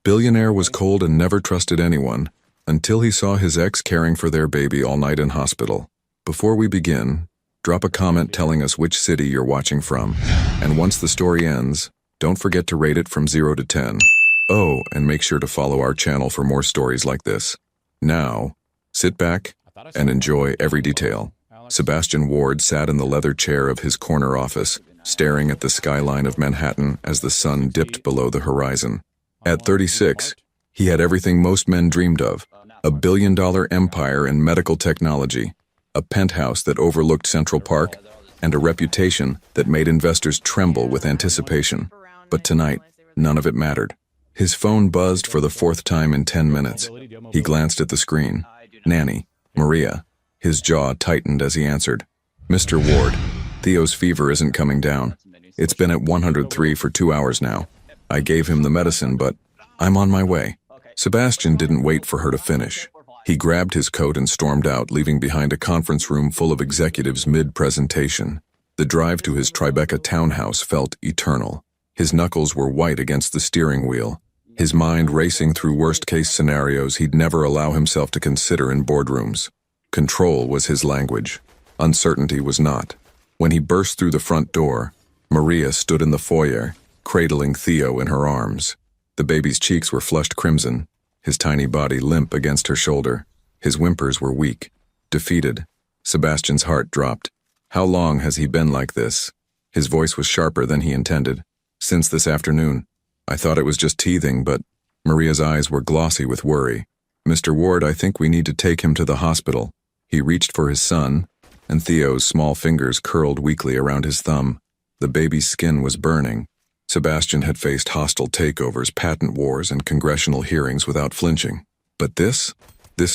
Billionaire was cold and never trusted anyone, until he saw his ex caring for their baby all night in hospital. Before we begin, drop a comment telling us which city you're watching from, and once the story ends, don't forget to rate it from 0 to 10. Oh, and make sure to follow our channel for more stories like this. Now, sit back and enjoy every detail. Sebastian Ward sat in the leather chair of his corner office, staring at the skyline of Manhattan as the sun dipped below the horizon. At 36, he had everything most men dreamed of: a billion-dollar empire in medical technology, a penthouse that overlooked Central Park, and a reputation that made investors tremble with anticipation. But tonight, none of it mattered. His phone buzzed for the fourth time in 10 minutes. He glanced at the screen. Nanny, Maria. His jaw tightened as he answered. Mr. Ward, Theo's fever isn't coming down. It's been at 103 for 2 hours now. I gave him the medicine, but I'm on my way. Sebastian didn't wait for her to finish. He grabbed his coat and stormed out, leaving behind a conference room full of executives mid-presentation. The drive to his Tribeca townhouse felt eternal. His knuckles were white against the steering wheel, his mind racing through worst-case scenarios he'd never allow himself to consider in boardrooms. Control was his language. Uncertainty was not. When he burst through the front door, Maria stood in the foyer, cradling Theo in her arms. The baby's cheeks were flushed crimson, his tiny body limp against her shoulder. His whimpers were weak, defeated. Sebastian's heart dropped. How long has he been like this? His voice was sharper than he intended. Since this afternoon. I thought it was just teething, but Maria's eyes were glossy with worry. Mr. Ward, I think we need to take him to the hospital. He reached for his son, and Theo's small fingers curled weakly around his thumb. The baby's skin was burning. Sebastian had faced hostile takeovers, patent wars, and congressional hearings without flinching. But this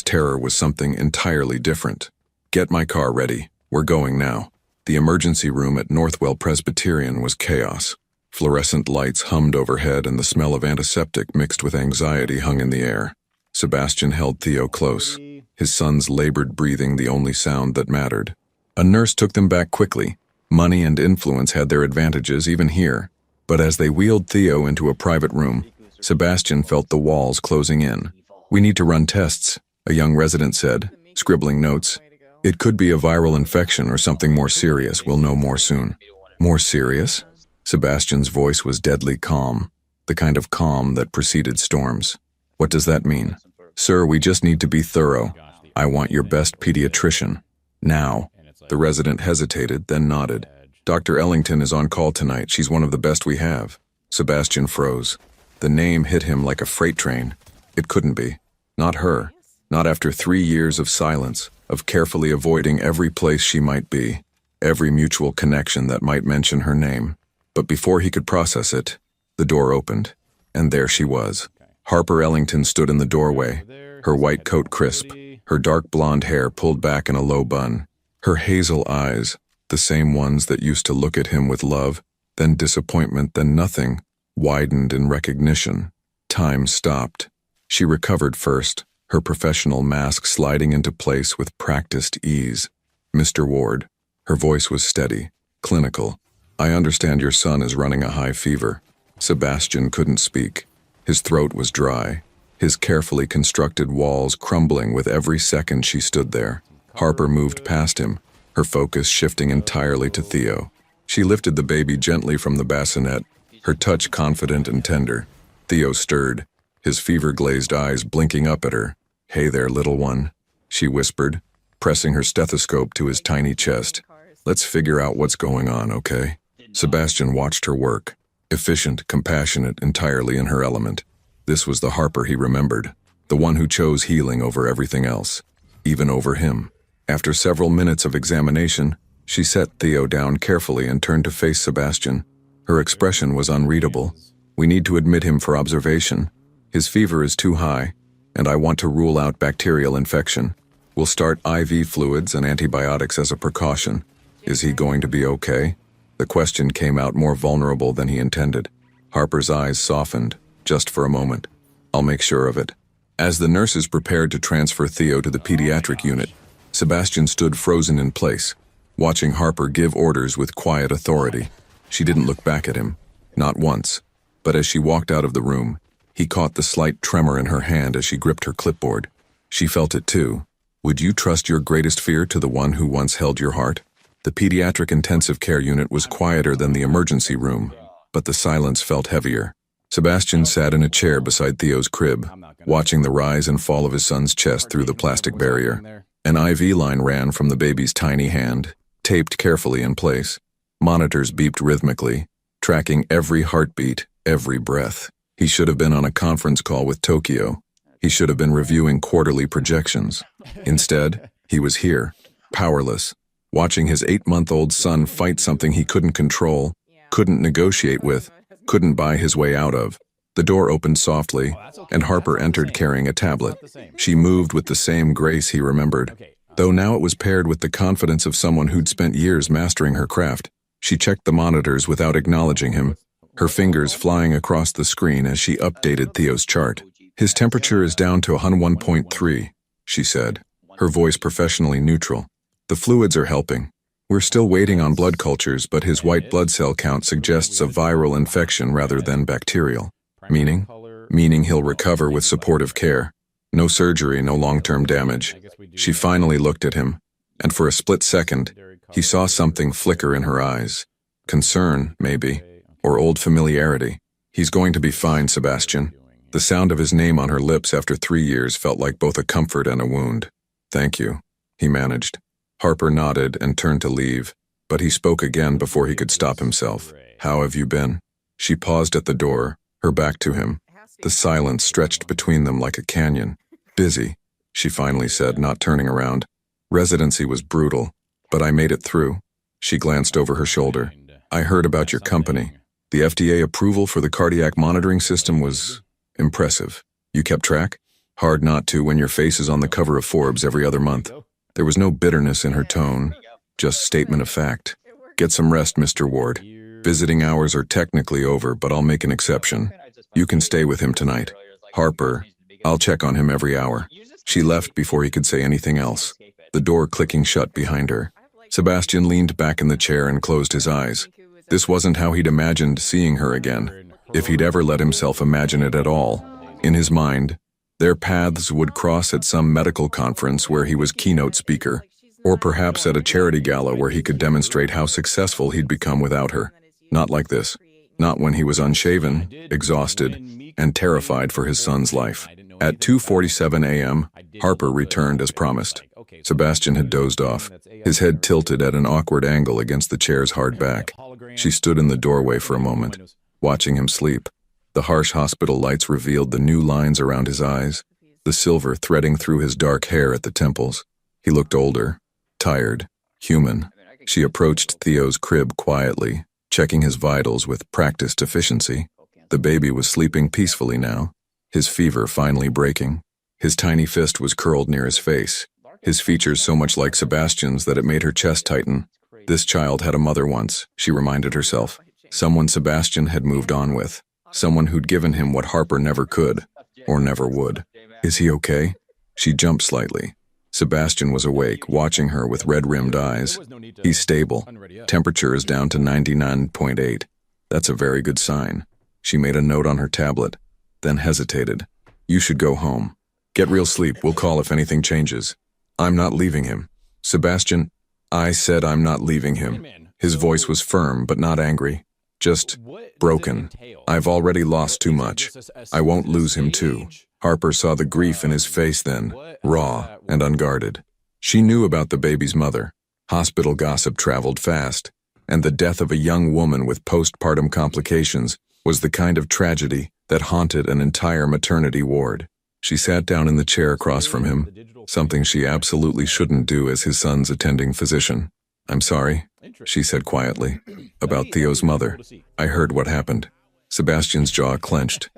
terror was something entirely different. Get my car ready. We're going now. The emergency room at Northwell Presbyterian was chaos. Fluorescent lights hummed overhead, and the smell of antiseptic mixed with anxiety hung in the air. Sebastian held Theo close, his son's labored breathing the only sound that mattered. A nurse took them back quickly. Money and influence had their advantages even here. But as they wheeled Theo into a private room, Sebastian felt the walls closing in. We need to run tests, a young resident said, scribbling notes. It could be a viral infection or something more serious. We'll know more soon. More serious? Sebastian's voice was deadly calm, the kind of calm that preceded storms. What does that mean? Sir, we just need to be thorough. I want your best pediatrician. Now. The resident hesitated, then nodded. Dr. Ellington is on call tonight. She's one of the best we have. Sebastian froze. The name hit him like a freight train. It couldn't be. Not her. Not after 3 years of silence, of carefully avoiding every place she might be, every mutual connection that might mention her name. But before he could process it, the door opened, and there she was. Harper Ellington stood in the doorway, her white coat crisp, her dark blonde hair pulled back in a low bun, her hazel eyes, the same ones that used to look at him with love, then disappointment, then nothing, widened in recognition. Time stopped. She recovered first, her professional mask sliding into place with practiced ease. Mr. Ward. Her voice was steady, clinical. I understand your son is running a high fever. Sebastian couldn't speak. His throat was dry, his carefully constructed walls crumbling with every second she stood there. Harper moved past him, her focus shifting entirely to Theo. She lifted the baby gently from the bassinet, her touch confident and tender. Theo stirred, his fever-glazed eyes blinking up at her. Hey there, little one, she whispered, pressing her stethoscope to his tiny chest. Let's figure out what's going on, okay? Sebastian watched her work, efficient, compassionate, entirely in her element. This was the Harper he remembered, the one who chose healing over everything else, even over him. After several minutes of examination, she set Theo down carefully and turned to face Sebastian. Her expression was unreadable. We need to admit him for observation. His fever is too high, and I want to rule out bacterial infection. We'll start IV fluids and antibiotics as a precaution. Is he going to be okay? The question came out more vulnerable than he intended. Harper's eyes softened, just for a moment. I'll make sure of it. As the nurses prepared to transfer Theo to the pediatric unit, Sebastian stood frozen in place, watching Harper give orders with quiet authority. She didn't look back at him, not once, but as she walked out of the room, He caught the slight tremor in her hand as she gripped her clipboard. She felt it too. Would you trust your greatest fear to the one who once held your heart? The pediatric intensive care unit was quieter than the emergency room, but the silence felt heavier. Sebastian sat in a chair beside Theo's crib, watching the rise and fall of his son's chest through the plastic barrier. An IV line ran from the baby's tiny hand, taped carefully in place. Monitors beeped rhythmically, tracking every heartbeat, every breath. He should have been on a conference call with Tokyo. He should have been reviewing quarterly projections. Instead, he was here, powerless, watching his 8-month-old son fight something he couldn't control, couldn't negotiate with, couldn't buy his way out of. The door opened softly, and Harper entered carrying a tablet. She moved with the same grace he remembered, though now it was paired with the confidence of someone who'd spent years mastering her craft. She checked the monitors without acknowledging him, her fingers flying across the screen as she updated Theo's chart. His temperature is down to 101.3, she said, her voice professionally neutral. The fluids are helping. We're still waiting on blood cultures, but his white blood cell count suggests a viral infection rather than bacterial. Meaning he'll recover with supportive care. No surgery, no long-term damage. She finally looked at him, and for a split second, he saw something flicker in her eyes. Concern, maybe, or old familiarity. He's going to be fine, Sebastian. The sound of his name on her lips after 3 years felt like both a comfort and a wound. Thank you, he managed. Harper nodded and turned to leave, but he spoke again before he could stop himself. How have you been? She paused at the door, her back to him. The silence stretched between them like a canyon. Busy, she finally said, not turning around. Residency was brutal, but I made it through. She glanced over her shoulder. I heard about your company. The FDA approval for the cardiac monitoring system was impressive. You kept track? Hard not to when your face is on the cover of Forbes every other month. There was no bitterness in her tone, just statement of fact. Get some rest, Mr. Ward. Visiting hours are technically over, but I'll make an exception. You can stay with him tonight. Harper, I'll check on him every hour. She left before he could say anything else, the door clicking shut behind her. Sebastian leaned back in the chair and closed his eyes. This wasn't how he'd imagined seeing her again, if he'd ever let himself imagine it at all. In his mind, their paths would cross at some medical conference where he was keynote speaker, or perhaps at a charity gala where he could demonstrate how successful he'd become without her. Not like this. Not when he was unshaven, exhausted, and terrified for his son's life. At 2:47 a.m., Harper returned as promised. Sebastian had dozed off, his head tilted at an awkward angle against the chair's hard back. She stood in the doorway for a moment, watching him sleep. The harsh hospital lights revealed the new lines around his eyes, the silver threading through his dark hair at the temples. He looked older, tired, human. She approached Theo's crib quietly, checking his vitals with practiced efficiency. The baby was sleeping peacefully now, his fever finally breaking. His tiny fist was curled near his face, his features so much like Sebastian's that it made her chest tighten. This child had a mother once, she reminded herself. Someone Sebastian had moved on with. Someone who'd given him what Harper never could, or never would. Is he okay? She jumped slightly. Sebastian was awake, watching her with red-rimmed eyes. He's stable. Temperature is down to 99.8. That's a very good sign. She made a note on her tablet, then hesitated. You should go home. Get real sleep. We'll call if anything changes. I'm not leaving him. Sebastian, I said I'm not leaving him. His voice was firm but not angry. Just broken. I've already lost too much. I won't lose him too. Harper saw the grief in his face then, raw and unguarded. She knew about the baby's mother. Hospital gossip traveled fast, and the death of a young woman with postpartum complications was the kind of tragedy that haunted an entire maternity ward. She sat down in the chair across from him, something she absolutely shouldn't do as his son's attending physician. I'm sorry, she said quietly, about Theo's mother. I heard what happened. Sebastian's jaw clenched.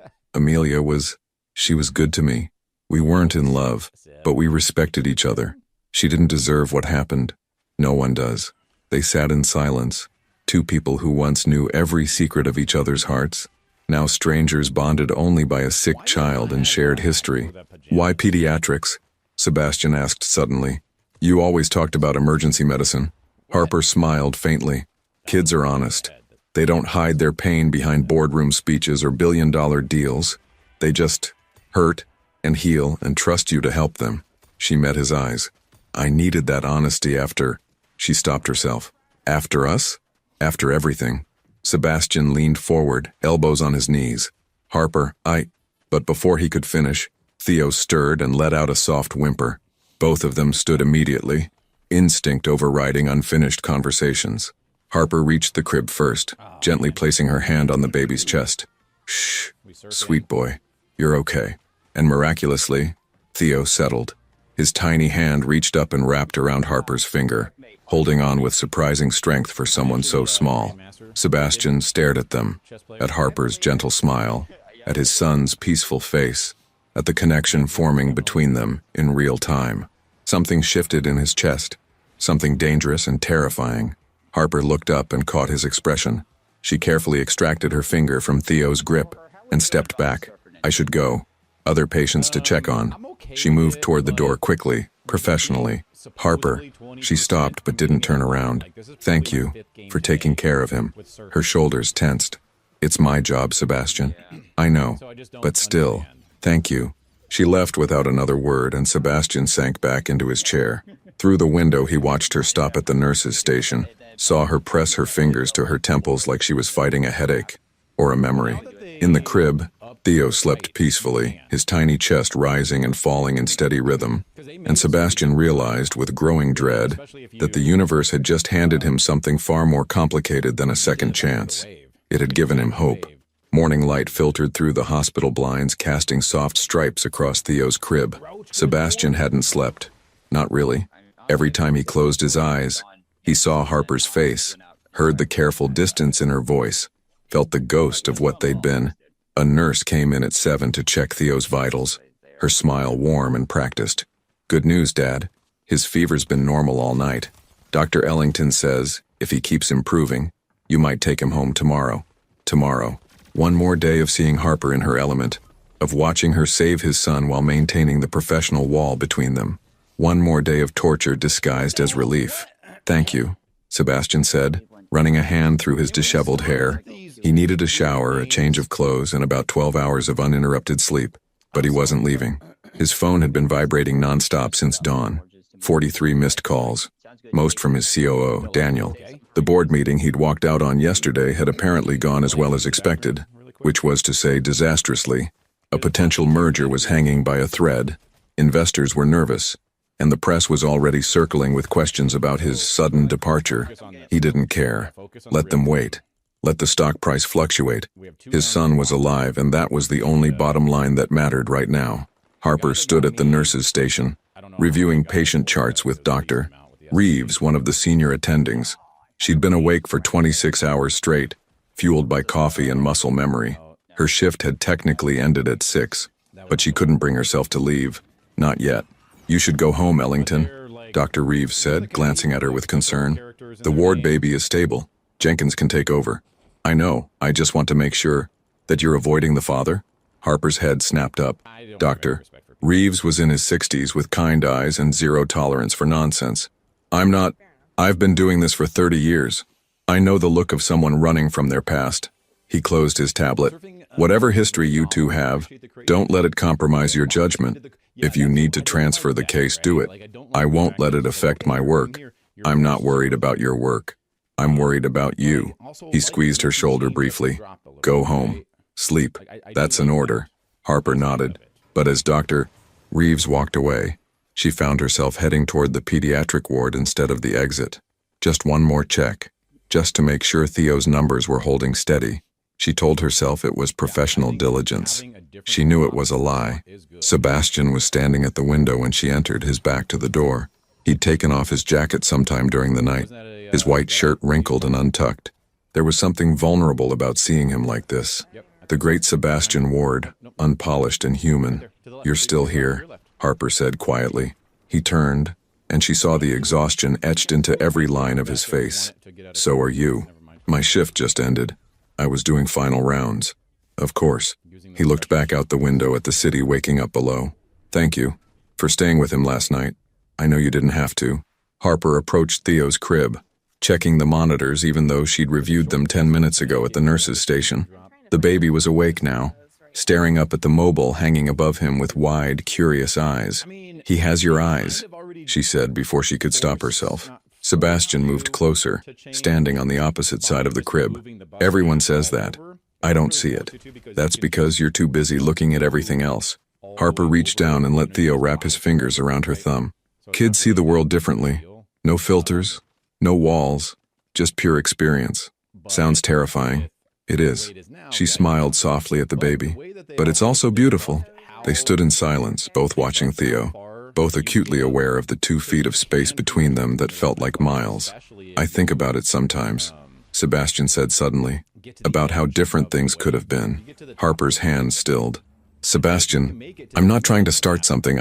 She was good to me. We weren't in love, but we respected each other. She didn't deserve what happened. No one does. They sat in silence. Two people who once knew every secret of each other's hearts, now strangers bonded only by a sick child and shared history. Why pediatrics? Sebastian asked suddenly. You always talked about emergency medicine. Harper smiled faintly. Kids are honest. They don't hide their pain behind boardroom speeches or billion-dollar deals. They just hurt and heal and trust you to help them. She met his eyes. I needed that honesty after... She stopped herself. After us? After everything. Sebastian leaned forward, elbows on his knees. Harper, But before he could finish, Theo stirred and let out a soft whimper. Both of them stood immediately, instinct overriding unfinished conversations. Harper reached the crib first, gently placing her hand on the baby's chest. Shh, sweet boy, you're okay. And miraculously, Theo settled. His tiny hand reached up and wrapped around Harper's finger, holding on with surprising strength for someone so small. Sebastian stared at them, at Harper's gentle smile, at his son's peaceful face, at the connection forming between them in real time. Something shifted in his chest, something dangerous and terrifying. Harper looked up and caught his expression. She carefully extracted her finger from Theo's grip and stepped back. I should go. Other patients to check on. She moved toward the door quickly, professionally. Harper. She stopped but didn't turn around. Thank you for taking care of him. Her shoulders tensed. It's my job, Sebastian. I know, but still, thank you. She left without another word, and Sebastian sank back into his chair. Through the window, he watched her stop at the nurse's station, saw her press her fingers to her temples like she was fighting a headache or a memory. In the crib, Theo slept peacefully, his tiny chest rising and falling in steady rhythm, and Sebastian realized with growing dread that the universe had just handed him something far more complicated than a second chance. It had given him hope. Morning light filtered through the hospital blinds, casting soft stripes across Theo's crib. Sebastian hadn't slept. Not really. Every time he closed his eyes, he saw Harper's face, heard the careful distance in her voice, felt the ghost of what they'd been. A nurse came in at 7 to check Theo's vitals, her smile warm and practiced. Good news, Dad. His fever's been normal all night. Dr. Ellington says, if he keeps improving, you might take him home tomorrow. Tomorrow. One more day of seeing Harper in her element, of watching her save his son while maintaining the professional wall between them. One more day of torture disguised as relief. Thank you, Sebastian said, running a hand through his disheveled hair. He needed a shower, a change of clothes, and about 12 hours of uninterrupted sleep. But he wasn't leaving. His phone had been vibrating nonstop since dawn. 43 missed calls, most from his COO, Daniel. The board meeting he'd walked out on yesterday had apparently gone as well as expected, which was to say disastrously. A potential merger was hanging by a thread. Investors were nervous, and the press was already circling with questions about his sudden departure. He didn't care. Let them wait. Let the stock price fluctuate. His son was alive, and that was the only bottom line that mattered right now. Harper stood at the nurse's station, reviewing patient charts with Dr. Reeves, one of the senior attendings. She'd been awake for 26 hours straight, fueled by coffee and muscle memory. Her shift had technically ended at 6, but she couldn't bring herself to leave. Not yet. You should go home, Ellington, Dr. Reeves said, glancing at her with concern. The ward baby is stable. Jenkins can take over. I know. I just want to make sure that you're avoiding the father. Harper's head snapped up. Doctor. Reeves was in his 60s with kind eyes and zero tolerance for nonsense. I'm not. I've been doing this for 30 years. I know the look of someone running from their past. He closed his tablet. Whatever history you two have, don't let it compromise your judgment. If you need to transfer the case, do it. I won't let it affect my work. I'm not worried about your work. I'm worried about you. He squeezed her shoulder briefly. Go home. Sleep. That's an order. Harper nodded. But as Dr. Reeves walked away, she found herself heading toward the pediatric ward instead of the exit. Just one more check, just to make sure Theo's numbers were holding steady. She told herself it was professional diligence. She knew it was a lie. Sebastian was standing at the window when she entered, his back to the door. He'd taken off his jacket sometime during the night, his white shirt wrinkled and untucked. There was something vulnerable about seeing him like this. The great Sebastian Ward, unpolished and human. You're still here, Harper said quietly. He turned, and she saw the exhaustion etched into every line of his face. So are you. My shift just ended. I was doing final rounds. Of course. He looked back out the window at the city waking up below. Thank you for staying with him last night. I know you didn't have to. Harper approached Theo's crib, checking the monitors even though she'd reviewed them 10 minutes ago at the nurse's station. The baby was awake now, staring up at the mobile hanging above him with wide, curious eyes. "He has your eyes," she said before she could stop herself. Sebastian moved closer, standing on the opposite side of the crib. "Everyone says that. I don't see it. That's because you're too busy looking at everything else." Harper reached down and let Theo wrap his fingers around her thumb. "Kids see the world differently. No filters, no walls, just pure experience. Sounds terrifying. It is." She smiled softly at the baby. "But it's also beautiful." They stood in silence, both watching Theo, both acutely aware of the 2 feet of space between them that felt like miles. "I think about it sometimes," Sebastian said suddenly, "about how different things could have been." Harper's hand stilled. "Sebastian, I'm not trying to start something,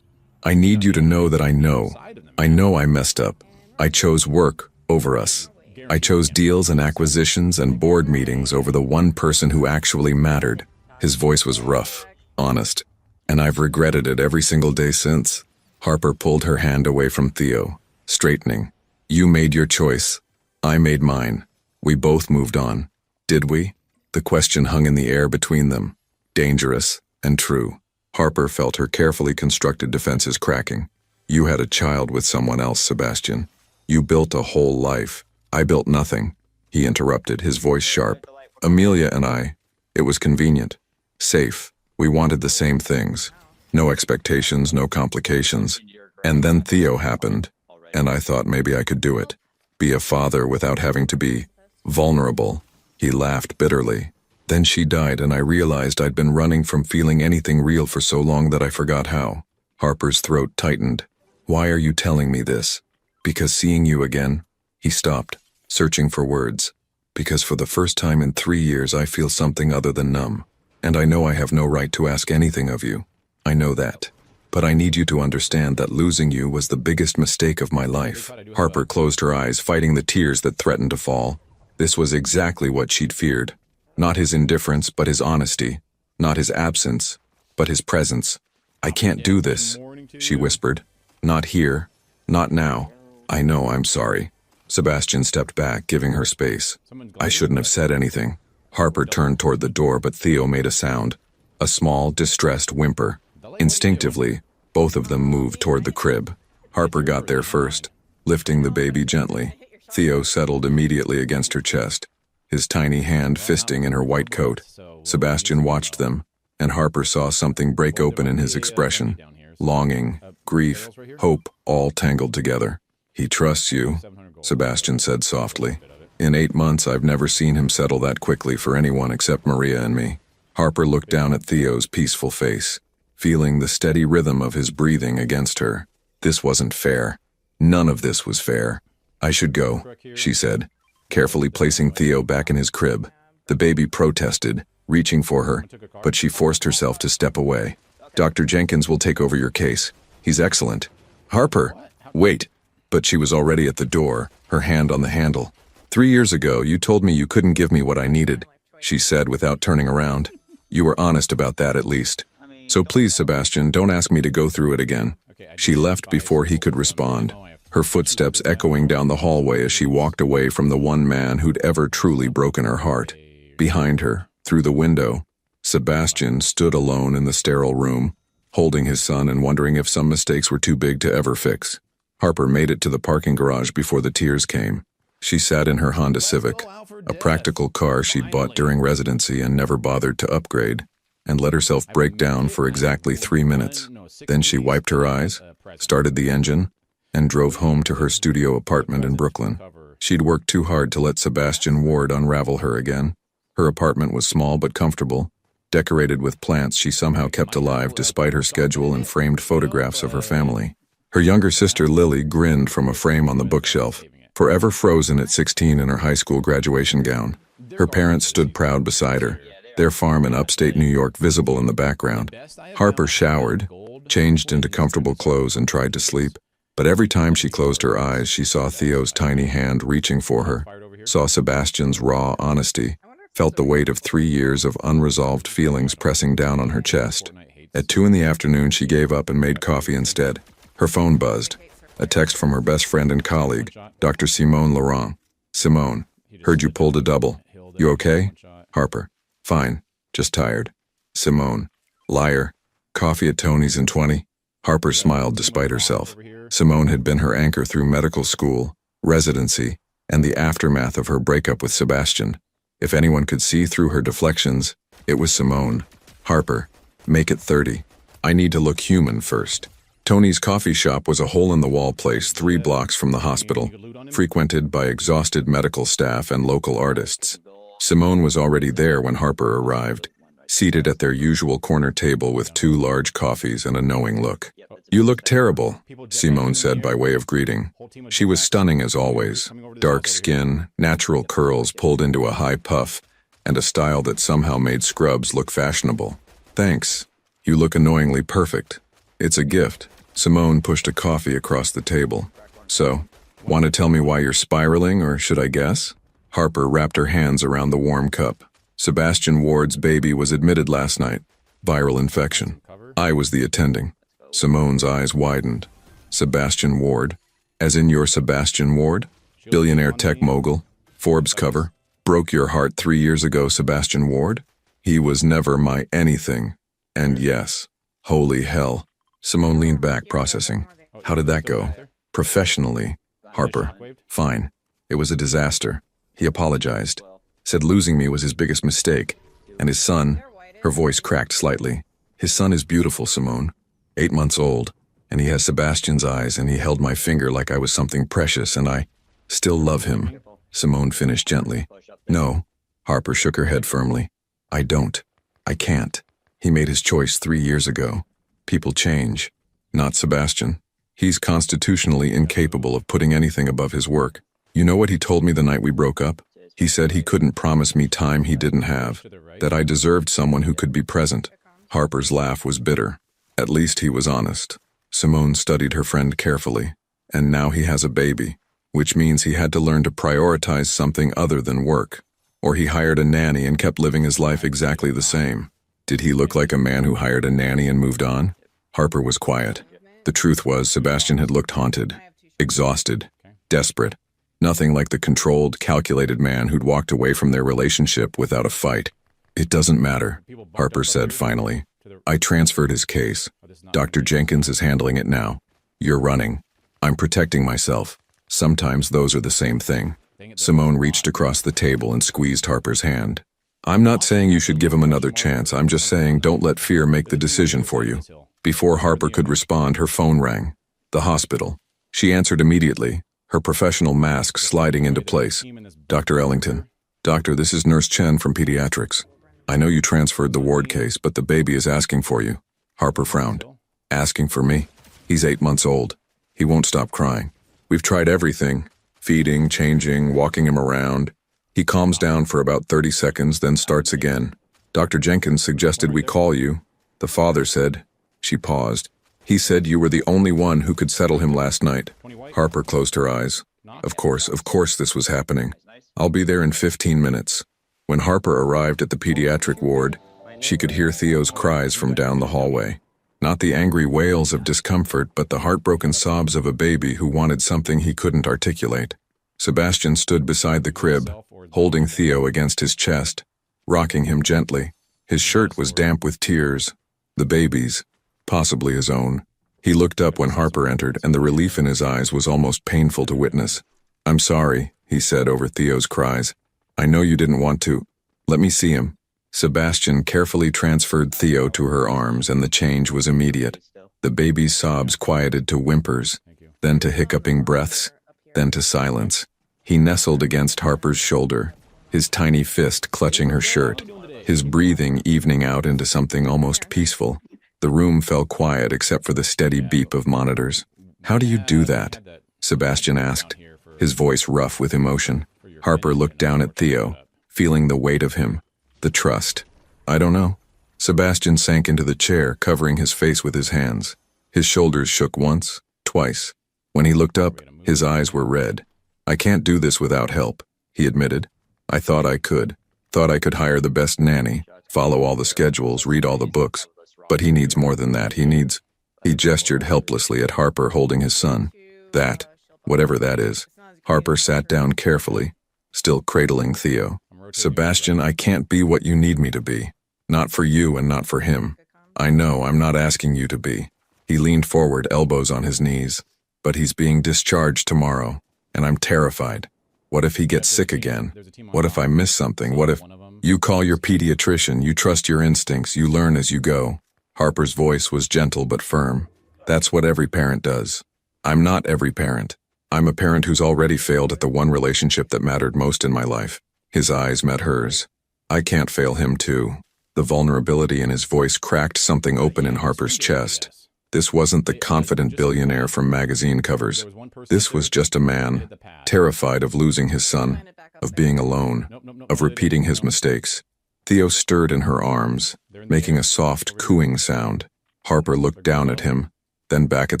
I need you to know that I know I messed up. I chose work over us. I chose deals and acquisitions and board meetings over the one person who actually mattered." His voice was rough, honest, and I've regretted it every single day since. Harper pulled her hand away from Theo, straightening. "You made your choice. I made mine. We both moved on. Did we?" The question hung in the air between them, dangerous and true. Harper felt her carefully constructed defenses cracking. "You had a child with someone else, Sebastian. You built a whole life. I built nothing," he interrupted, his voice sharp. "Amelia and I, it was convenient, safe. We wanted the same things. No expectations, no complications. And then Theo happened, and I thought maybe I could do it. Be a father without having to be vulnerable." He laughed bitterly. "Then she died, and I realized I'd been running from feeling anything real for so long that I forgot how." Harper's throat tightened. "Why are you telling me this?" "Because seeing you again." He stopped, searching for words. "Because for the first time in 3 years I feel something other than numb. And I know I have no right to ask anything of you. I know that. But I need you to understand that losing you was the biggest mistake of my life." Harper closed her eyes, fighting the tears that threatened to fall. This was exactly what she'd feared. Not his indifference, but his honesty. Not his absence, but his presence. "I can't do this," she whispered. "Not here. Not now. I know, I'm sorry." Sebastian stepped back, giving her space. "I shouldn't have said anything." Harper turned toward the door, but Theo made a sound. A small, distressed whimper. Instinctively, both of them moved toward the crib. Harper got there first, lifting the baby gently. Theo settled immediately against her chest, his tiny hand fisting in her white coat. Sebastian watched them, and Harper saw something break open in his expression. Longing, grief, hope, all tangled together. "He trusts you," Sebastian said softly. "In 8 months, I've never seen him settle that quickly for anyone except Maria and me." Harper looked down at Theo's peaceful face, feeling the steady rhythm of his breathing against her. This wasn't fair. None of this was fair. "I should go," she said, carefully placing Theo back in his crib. The baby protested, reaching for her, but she forced herself to step away. "Dr. Jenkins will take over your case. He's excellent." "Harper, wait." But she was already at the door, her hand on the handle. "3 years ago, you told me you couldn't give me what I needed," she said without turning around. "You were honest about that, at least. So please, Sebastian, don't ask me to go through it again." She left before he could respond, her footsteps echoing down the hallway as she walked away from the one man who'd ever truly broken her heart. Behind her, through the window, Sebastian stood alone in the sterile room, holding his son and wondering if some mistakes were too big to ever fix. Harper made it to the parking garage before the tears came. She sat in her Honda Civic, a practical car she'd bought during residency and never bothered to upgrade, and let herself break down for exactly 3 minutes. Then she wiped her eyes, started the engine, and drove home to her studio apartment in Brooklyn. She'd worked too hard to let Sebastian Ward unravel her again. Her apartment was small but comfortable, decorated with plants she somehow kept alive despite her schedule and framed photographs of her family. Her younger sister Lily grinned from a frame on the bookshelf, forever frozen at 16 in her high school graduation gown. Her parents stood proud beside her, their farm in upstate New York visible in the background. Harper showered, changed into comfortable clothes and tried to sleep. But every time she closed her eyes, she saw Theo's tiny hand reaching for her, saw Sebastian's raw honesty, felt the weight of 3 years of unresolved feelings pressing down on her chest. At 2 in the afternoon, she gave up and made coffee instead. Her phone buzzed. A text from her best friend and colleague, Dr. Simone Laurent. "Simone, heard you pulled a double. You okay?" Harper, "Fine, just tired." Simone. Liar. Coffee at Tony's in 20. Harper smiled despite herself. Simone had been her anchor through medical school, residency, and the aftermath of her breakup with Sebastian. If anyone could see through her deflections, it was Simone. Harper. Make it 30. I need to look human first. Tony's coffee shop was a hole-in-the-wall place 3 blocks from the hospital, frequented by exhausted medical staff and local artists. Simone was already there when Harper arrived, seated at their usual corner table with 2 large coffees and a knowing look. You look terrible, Simone said by way of greeting. She was stunning as always. Dark skin, natural curls pulled into a high puff, and a style that somehow made scrubs look fashionable. Thanks. You look annoyingly perfect. It's a gift. Simone pushed a coffee across the table. So, want to tell me why you're spiraling, or should I guess? Harper wrapped her hands around the warm cup. Sebastian Ward's baby was admitted last night. Viral infection. I was the attending. Simone's eyes widened. Sebastian Ward? As in your Sebastian Ward? Billionaire tech mogul? Forbes cover? Broke your heart 3 years ago, Sebastian Ward? He was never my anything. And yes. Holy hell. Simone leaned back, processing. How did that go? Professionally. Harper. Fine. It was a disaster. He apologized. Said losing me was his biggest mistake. And his son, her voice cracked slightly. His son is beautiful, Simone. 8 months old. And he has Sebastian's eyes, and he held my finger like I was something precious, and I still love him. Simone finished gently. No. Harper shook her head firmly. I don't. I can't. He made his choice 3 years ago. People change. Not Sebastian. He's constitutionally incapable of putting anything above his work. You know what he told me the night we broke up? He said he couldn't promise me time he didn't have, that I deserved someone who could be present. Harper's laugh was bitter. At least he was honest. Simone studied her friend carefully. And now he has a baby, which means he had to learn to prioritize something other than work. Or he hired a nanny and kept living his life exactly the same. Did he look like a man who hired a nanny and moved on? Harper was quiet. The truth was, Sebastian had looked haunted, exhausted, desperate. Nothing like the controlled, calculated man who'd walked away from their relationship without a fight. It doesn't matter, Harper said finally. I transferred his case. Dr. Jenkins is handling it now. You're running. I'm protecting myself. Sometimes those are the same thing. Simone reached across the table and squeezed Harper's hand. I'm not saying you should give him another chance. I'm just saying don't let fear make the decision for you. Before Harper could respond, her phone rang. The hospital. She answered immediately, her professional mask sliding into place. Dr. Ellington. Doctor, this is Nurse Chen from Pediatrics. I know you transferred the ward case, but the baby is asking for you. Harper frowned. Asking for me? He's 8 months old. He won't stop crying. We've tried everything. Feeding, changing, walking him around. He calms down for about 30 seconds, then starts again. Dr. Jenkins suggested we call you. The father said. She paused. He said you were the only one who could settle him last night. Harper closed her eyes. Of course this was happening. I'll be there in 15 minutes. When Harper arrived at the pediatric ward, she could hear Theo's cries from down the hallway. Not the angry wails of discomfort, but the heartbroken sobs of a baby who wanted something he couldn't articulate. Sebastian stood beside the crib, holding Theo against his chest, rocking him gently. His shirt was damp with tears. The baby's, possibly his own. He looked up when Harper entered, and the relief in his eyes was almost painful to witness. I'm sorry, he said over Theo's cries. I know you didn't want to. Let me see him. Sebastian carefully transferred Theo to her arms, and the change was immediate. The baby's sobs quieted to whimpers, then to hiccuping breaths, then to silence. He nestled against Harper's shoulder, his tiny fist clutching her shirt, his breathing evening out into something almost peaceful. The room fell quiet except for the steady beep of monitors. How do you do that? Sebastian asked, his voice rough with emotion. Harper looked down at Theo, feeling the weight of him, the trust. I don't know. Sebastian sank into the chair, covering his face with his hands. His shoulders shook once, twice. When he looked up, his eyes were red. I can't do this without help, he admitted. I thought I could. Thought I could hire the best nanny, follow all the schedules, read all the books. But he needs more than that. He gestured helplessly at Harper holding his son. That, whatever that is. Harper sat down carefully, still cradling Theo. Sebastian, I can't be what you need me to be. Not for you and not for him. I know, I'm not asking you to be. He leaned forward, elbows on his knees. But he's being discharged tomorrow, and I'm terrified. What if he gets sick again? What if I miss something? What if... You call your pediatrician, you trust your instincts, you learn as you go. Harper's voice was gentle but firm. That's what every parent does. I'm not every parent. I'm a parent who's already failed at the one relationship that mattered most in my life. His eyes met hers. I can't fail him too. The vulnerability in his voice cracked something open in Harper's chest. This wasn't the confident billionaire from magazine covers. This was just a man, terrified of losing his son, of being alone, of repeating his mistakes. Theo stirred in her arms, making a soft, cooing sound. Harper looked down at him, then back at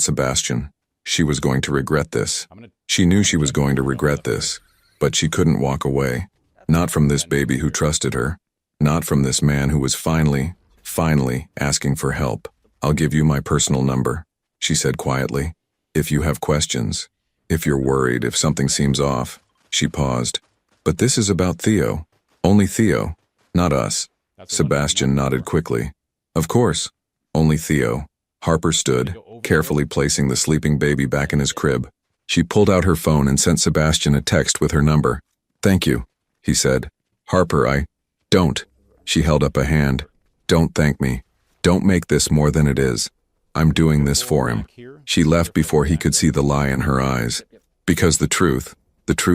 Sebastian. She was going to regret this. She knew she was going to regret this, but she couldn't walk away. Not from this baby who trusted her. Not from this man who was finally asking for help. I'll give you my personal number, she said quietly. If you have questions, if you're worried, if something seems off. She paused. But this is about Theo. Only Theo, not us. Sebastian nodded quickly. Of course, only Theo. Harper stood, carefully placing the sleeping baby back in his crib. She pulled out her phone and sent Sebastian a text with her number. Thank you, he said. Harper, Don't. She held up a hand. Don't thank me. Don't make this more than it is. I'm doing this for him. She left before he could see the lie in her eyes. Because the truth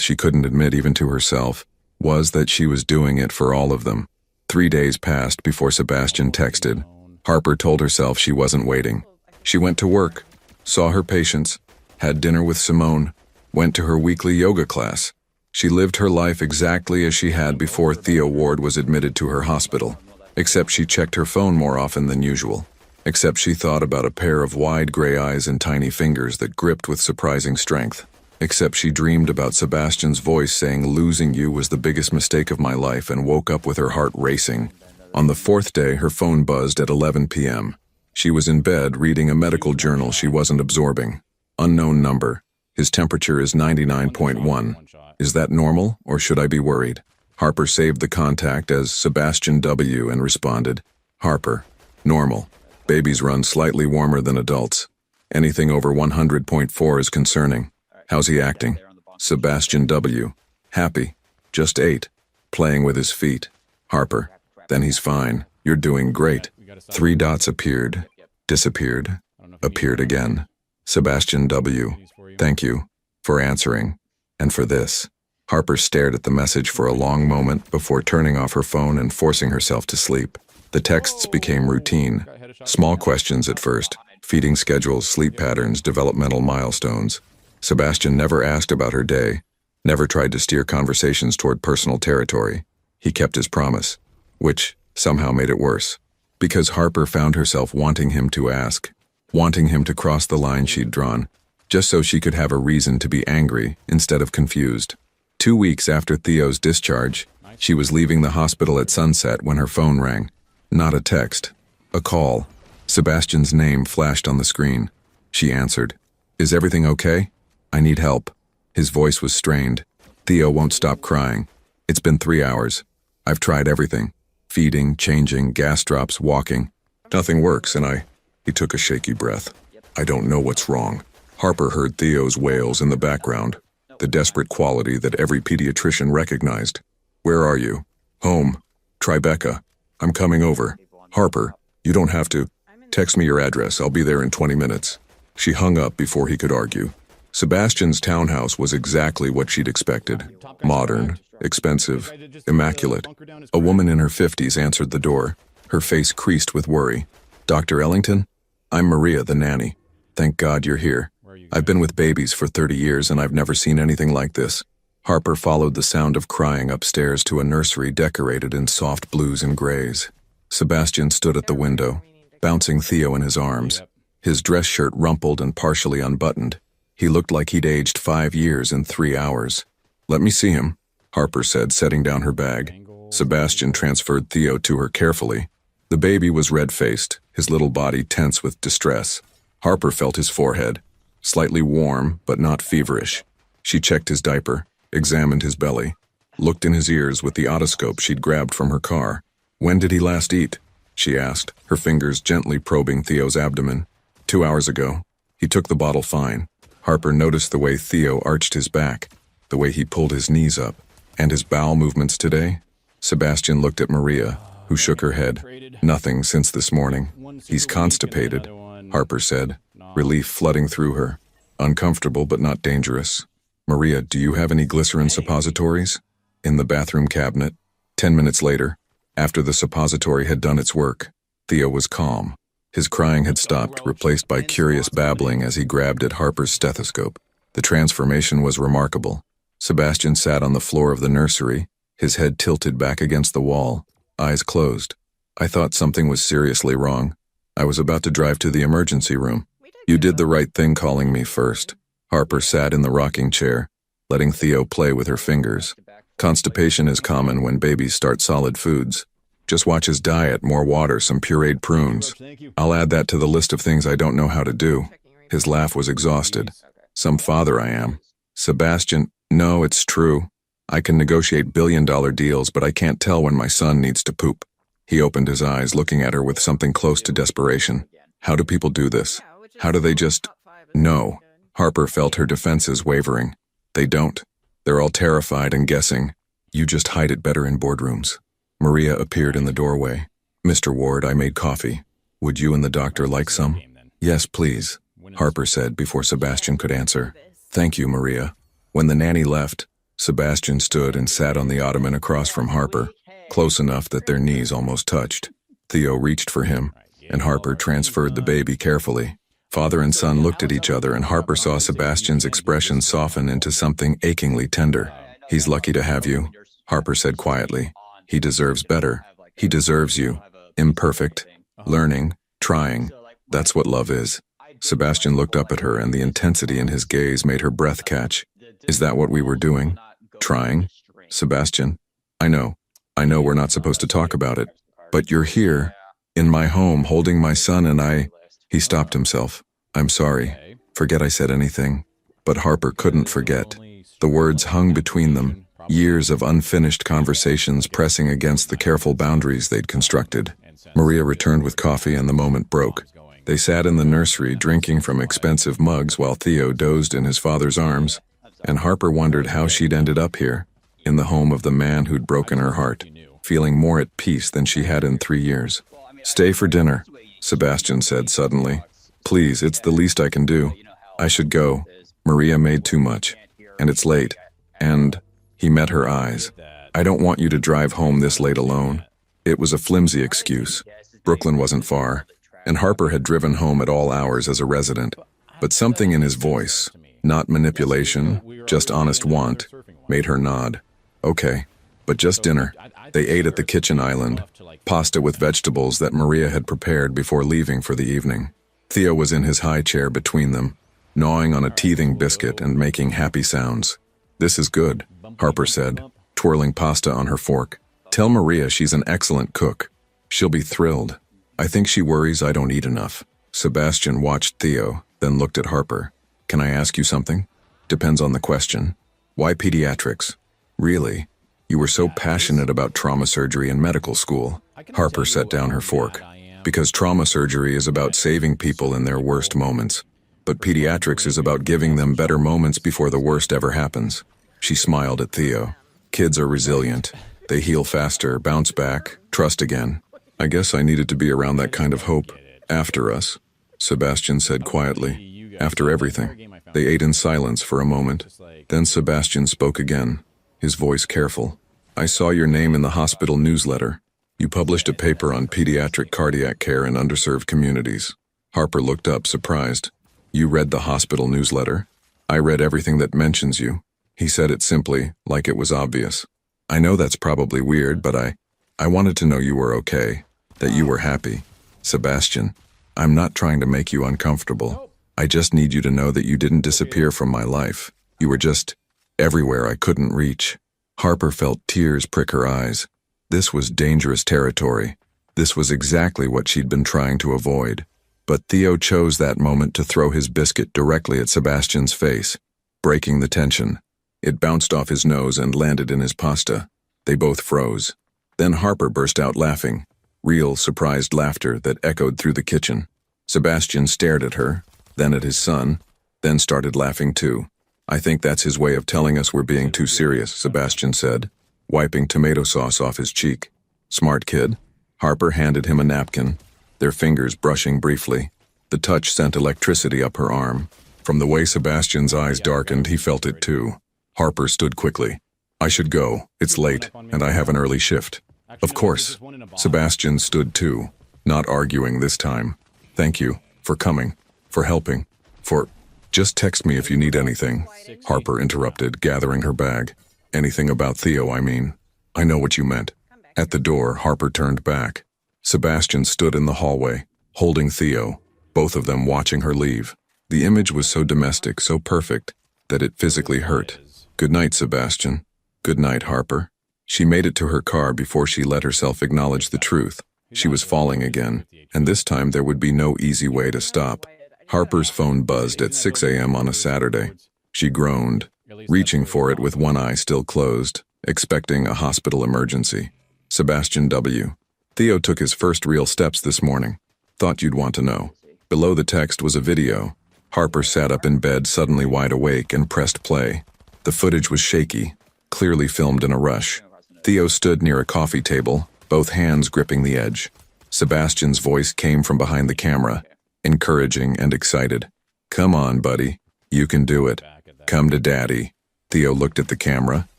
she couldn't admit even to herself, was that she was doing it for all of them. 3 days passed before Sebastian texted. Harper told herself she wasn't waiting. She went to work, saw her patients, had dinner with Simone, went to her weekly yoga class. She lived her life exactly as she had before Theo Ward was admitted to her hospital. Except she checked her phone more often than usual. Except she thought about a pair of wide gray eyes and tiny fingers that gripped with surprising strength. Except she dreamed about Sebastian's voice saying losing you was the biggest mistake of my life and woke up with her heart racing. On the 4th day, her phone buzzed at 11 p.m. She was in bed reading a medical journal she wasn't absorbing. Unknown number. His temperature is 99.1. Is that normal, or should I be worried? Harper saved the contact as Sebastian W. and responded, Harper, normal. Babies run slightly warmer than adults. Anything over 100.4 is concerning. How's he acting? Sebastian W. Happy. Just ate. Playing with his feet. Harper. Then he's fine. You're doing great. 3 dots appeared, disappeared, appeared again. Sebastian W. Thank you for answering, and for this. Harper stared at the message for a long moment before turning off her phone and forcing herself to sleep. The texts became routine. Small questions at first, feeding schedules, sleep patterns, developmental milestones. Sebastian never asked about her day, never tried to steer conversations toward personal territory. He kept his promise, which somehow made it worse. Because Harper found herself wanting him to ask, wanting him to cross the line she'd drawn, just so she could have a reason to be angry instead of confused. 2 weeks after Theo's discharge, she was leaving the hospital at sunset when her phone rang. Not a text, a call. Sebastian's name flashed on the screen. She answered. Is everything okay? I need help. His voice was strained. Theo won't stop crying. It's been 3 hours. I've tried everything. Feeding, changing, gas drops, walking. Nothing works, and He took a shaky breath. I don't know what's wrong. Harper heard Theo's wails in the background, the desperate quality that every pediatrician recognized. Where are you? Home. Tribeca. I'm coming over. Harper, you don't have to. Text me your address. I'll be there in 20 minutes. She hung up before he could argue. Sebastian's townhouse was exactly what she'd expected. Modern, expensive, immaculate. A woman in her 50s answered the door, her face creased with worry. Dr. Ellington? I'm Maria, the nanny. Thank God you're here. I've been with babies for 30 years and I've never seen anything like this. Harper followed the sound of crying upstairs to a nursery decorated in soft blues and grays. Sebastian stood at the window, bouncing Theo in his arms. His dress shirt rumpled and partially unbuttoned. He looked like he'd aged 5 years in 3 hours. Let me see him, Harper said, setting down her bag. Sebastian transferred Theo to her carefully. The baby was red-faced, his little body tense with distress. Harper felt his forehead, slightly warm but not feverish. She checked his diaper, examined his belly, looked in his ears with the otoscope she'd grabbed from her car. When did he last eat? She asked, her fingers gently probing Theo's abdomen. 2 hours ago. He took the bottle fine. Harper noticed the way Theo arched his back, the way he pulled his knees up, and his bowel movements today. Sebastian looked at Maria, who shook her head. Nothing since this morning. He's constipated, Harper said, relief flooding through her. Uncomfortable but not dangerous. Maria, do you have any glycerin suppositories? In the bathroom cabinet. 10 minutes later, after the suppository had done its work, Theo was calm. His crying had stopped, replaced by curious babbling as he grabbed at Harper's stethoscope. The transformation was remarkable. Sebastian sat on the floor of the nursery, his head tilted back against the wall, eyes closed. I thought something was seriously wrong. I was about to drive to the emergency room. You did the right thing calling me first. Harper sat in the rocking chair, letting Theo play with her fingers. Constipation is common when babies start solid foods. Just watch his diet, more water, some pureed prunes. I'll add that to the list of things I don't know how to do. His laugh was exhausted. Some father I am. Sebastian, no, it's true. I can negotiate billion-dollar deals, but I can't tell when my son needs to poop. He opened his eyes, looking at her with something close to desperation. How do people do this? How do they just... No. Harper felt her defenses wavering. They don't. They're all terrified and guessing. You just hide it better in boardrooms. Maria appeared in the doorway. Mr. Ward, I made coffee. Would you and the doctor like some? Yes, please, Harper said before Sebastian could answer. Thank you, Maria. When the nanny left, Sebastian stood and sat on the ottoman across from Harper, close enough that their knees almost touched. Theo reached for him, and Harper transferred the baby carefully. Father and son looked at each other, and Harper saw Sebastian's expression soften into something achingly tender. He's lucky to have you, Harper said quietly. He deserves better. He deserves you. Imperfect. Learning. Trying. That's what love is. Sebastian looked up at her, and the intensity in his gaze made her breath catch. Is that what we were doing? Trying? Sebastian, I know we're not supposed to talk about it, but you're here, in my home, holding my son, and He stopped himself. I'm sorry. Forget I said anything. But Harper couldn't forget. The words hung between them, years of unfinished conversations pressing against the careful boundaries they'd constructed. Maria returned with coffee, and the moment broke. They sat in the nursery drinking from expensive mugs while Theo dozed in his father's arms, and Harper wondered how she'd ended up here, in the home of the man who'd broken her heart, feeling more at peace than she had in 3 years. Stay for dinner, Sebastian said suddenly. Please, it's the least I can do. I should go. Maria made too much, and it's late. And he met her eyes. I don't want you to drive home this late alone. It was a flimsy excuse. Brooklyn wasn't far, and Harper had driven home at all hours as a resident. But something in his voice, not manipulation, just honest want, made her nod. Okay, but just dinner. They ate at the kitchen island, pasta with vegetables that Maria had prepared before leaving for the evening. Theo was in his high chair between them, gnawing on a teething biscuit and making happy sounds. This is good, Harper said, twirling pasta on her fork. Tell Maria she's an excellent cook. She'll be thrilled. I think she worries I don't eat enough. Sebastian watched Theo, then looked at Harper. Can I ask you something? Depends on the question. Why pediatrics? Really? You were so passionate about trauma surgery in medical school. Harper set down her fork. Because trauma surgery is about saving people in their worst moments. But pediatrics is about giving them better moments before the worst ever happens. She smiled at Theo. Kids are resilient. They heal faster, bounce back, trust again. I guess I needed to be around that kind of hope. After us, Sebastian said quietly. After everything. They ate in silence for a moment. Then Sebastian spoke again, his voice careful. I saw your name in the hospital newsletter. You published a paper on pediatric cardiac care in underserved communities. Harper looked up, surprised. You read the hospital newsletter? I read everything that mentions you. He said it simply, like it was obvious. I know that's probably weird, but I wanted to know you were okay, that you were happy. Sebastian, I'm not trying to make you uncomfortable. I just need you to know that you didn't disappear from my life. You were just everywhere I couldn't reach. Harper felt tears prick her eyes. This was dangerous territory. This was exactly what she'd been trying to avoid. But Theo chose that moment to throw his biscuit directly at Sebastian's face, breaking the tension. It bounced off his nose and landed in his pasta. They both froze. Then Harper burst out laughing, real, surprised laughter that echoed through the kitchen. Sebastian stared at her, then at his son, then started laughing too. "I think that's his way of telling us we're being too serious," Sebastian said, wiping tomato sauce off his cheek. "Smart kid." Harper handed him a napkin, their fingers brushing briefly. The touch sent electricity up her arm. From the way Sebastian's eyes darkened, he felt it too. Harper stood quickly. "I should go. It's late, and I have an early shift." "Of course." Sebastian stood too, not arguing this time. "Thank you for coming, for helping, for... Just text me if you need anything," Harper interrupted, gathering her bag. "Anything about Theo, I mean. I know what you meant." At the door, Harper turned back. Sebastian stood in the hallway, holding Theo, both of them watching her leave. The image was so domestic, so perfect, that it physically hurt. "Good night, Sebastian." "Good night, Harper." She made it to her car before she let herself acknowledge the truth. She was falling again, and this time there would be no easy way to stop. Harper's phone buzzed at 6 a.m. on a Saturday. She groaned, reaching for it with one eye still closed, expecting a hospital emergency. Sebastian W. "Theo took his first real steps this morning. Thought you'd want to know." Below the text was a video. Harper sat up in bed, suddenly wide awake, and pressed play. The footage was shaky, clearly filmed in a rush. Theo stood near a coffee table, both hands gripping the edge. Sebastian's voice came from behind the camera, encouraging and excited. "Come on, buddy. You can do it. Come to Daddy." Theo looked at the camera,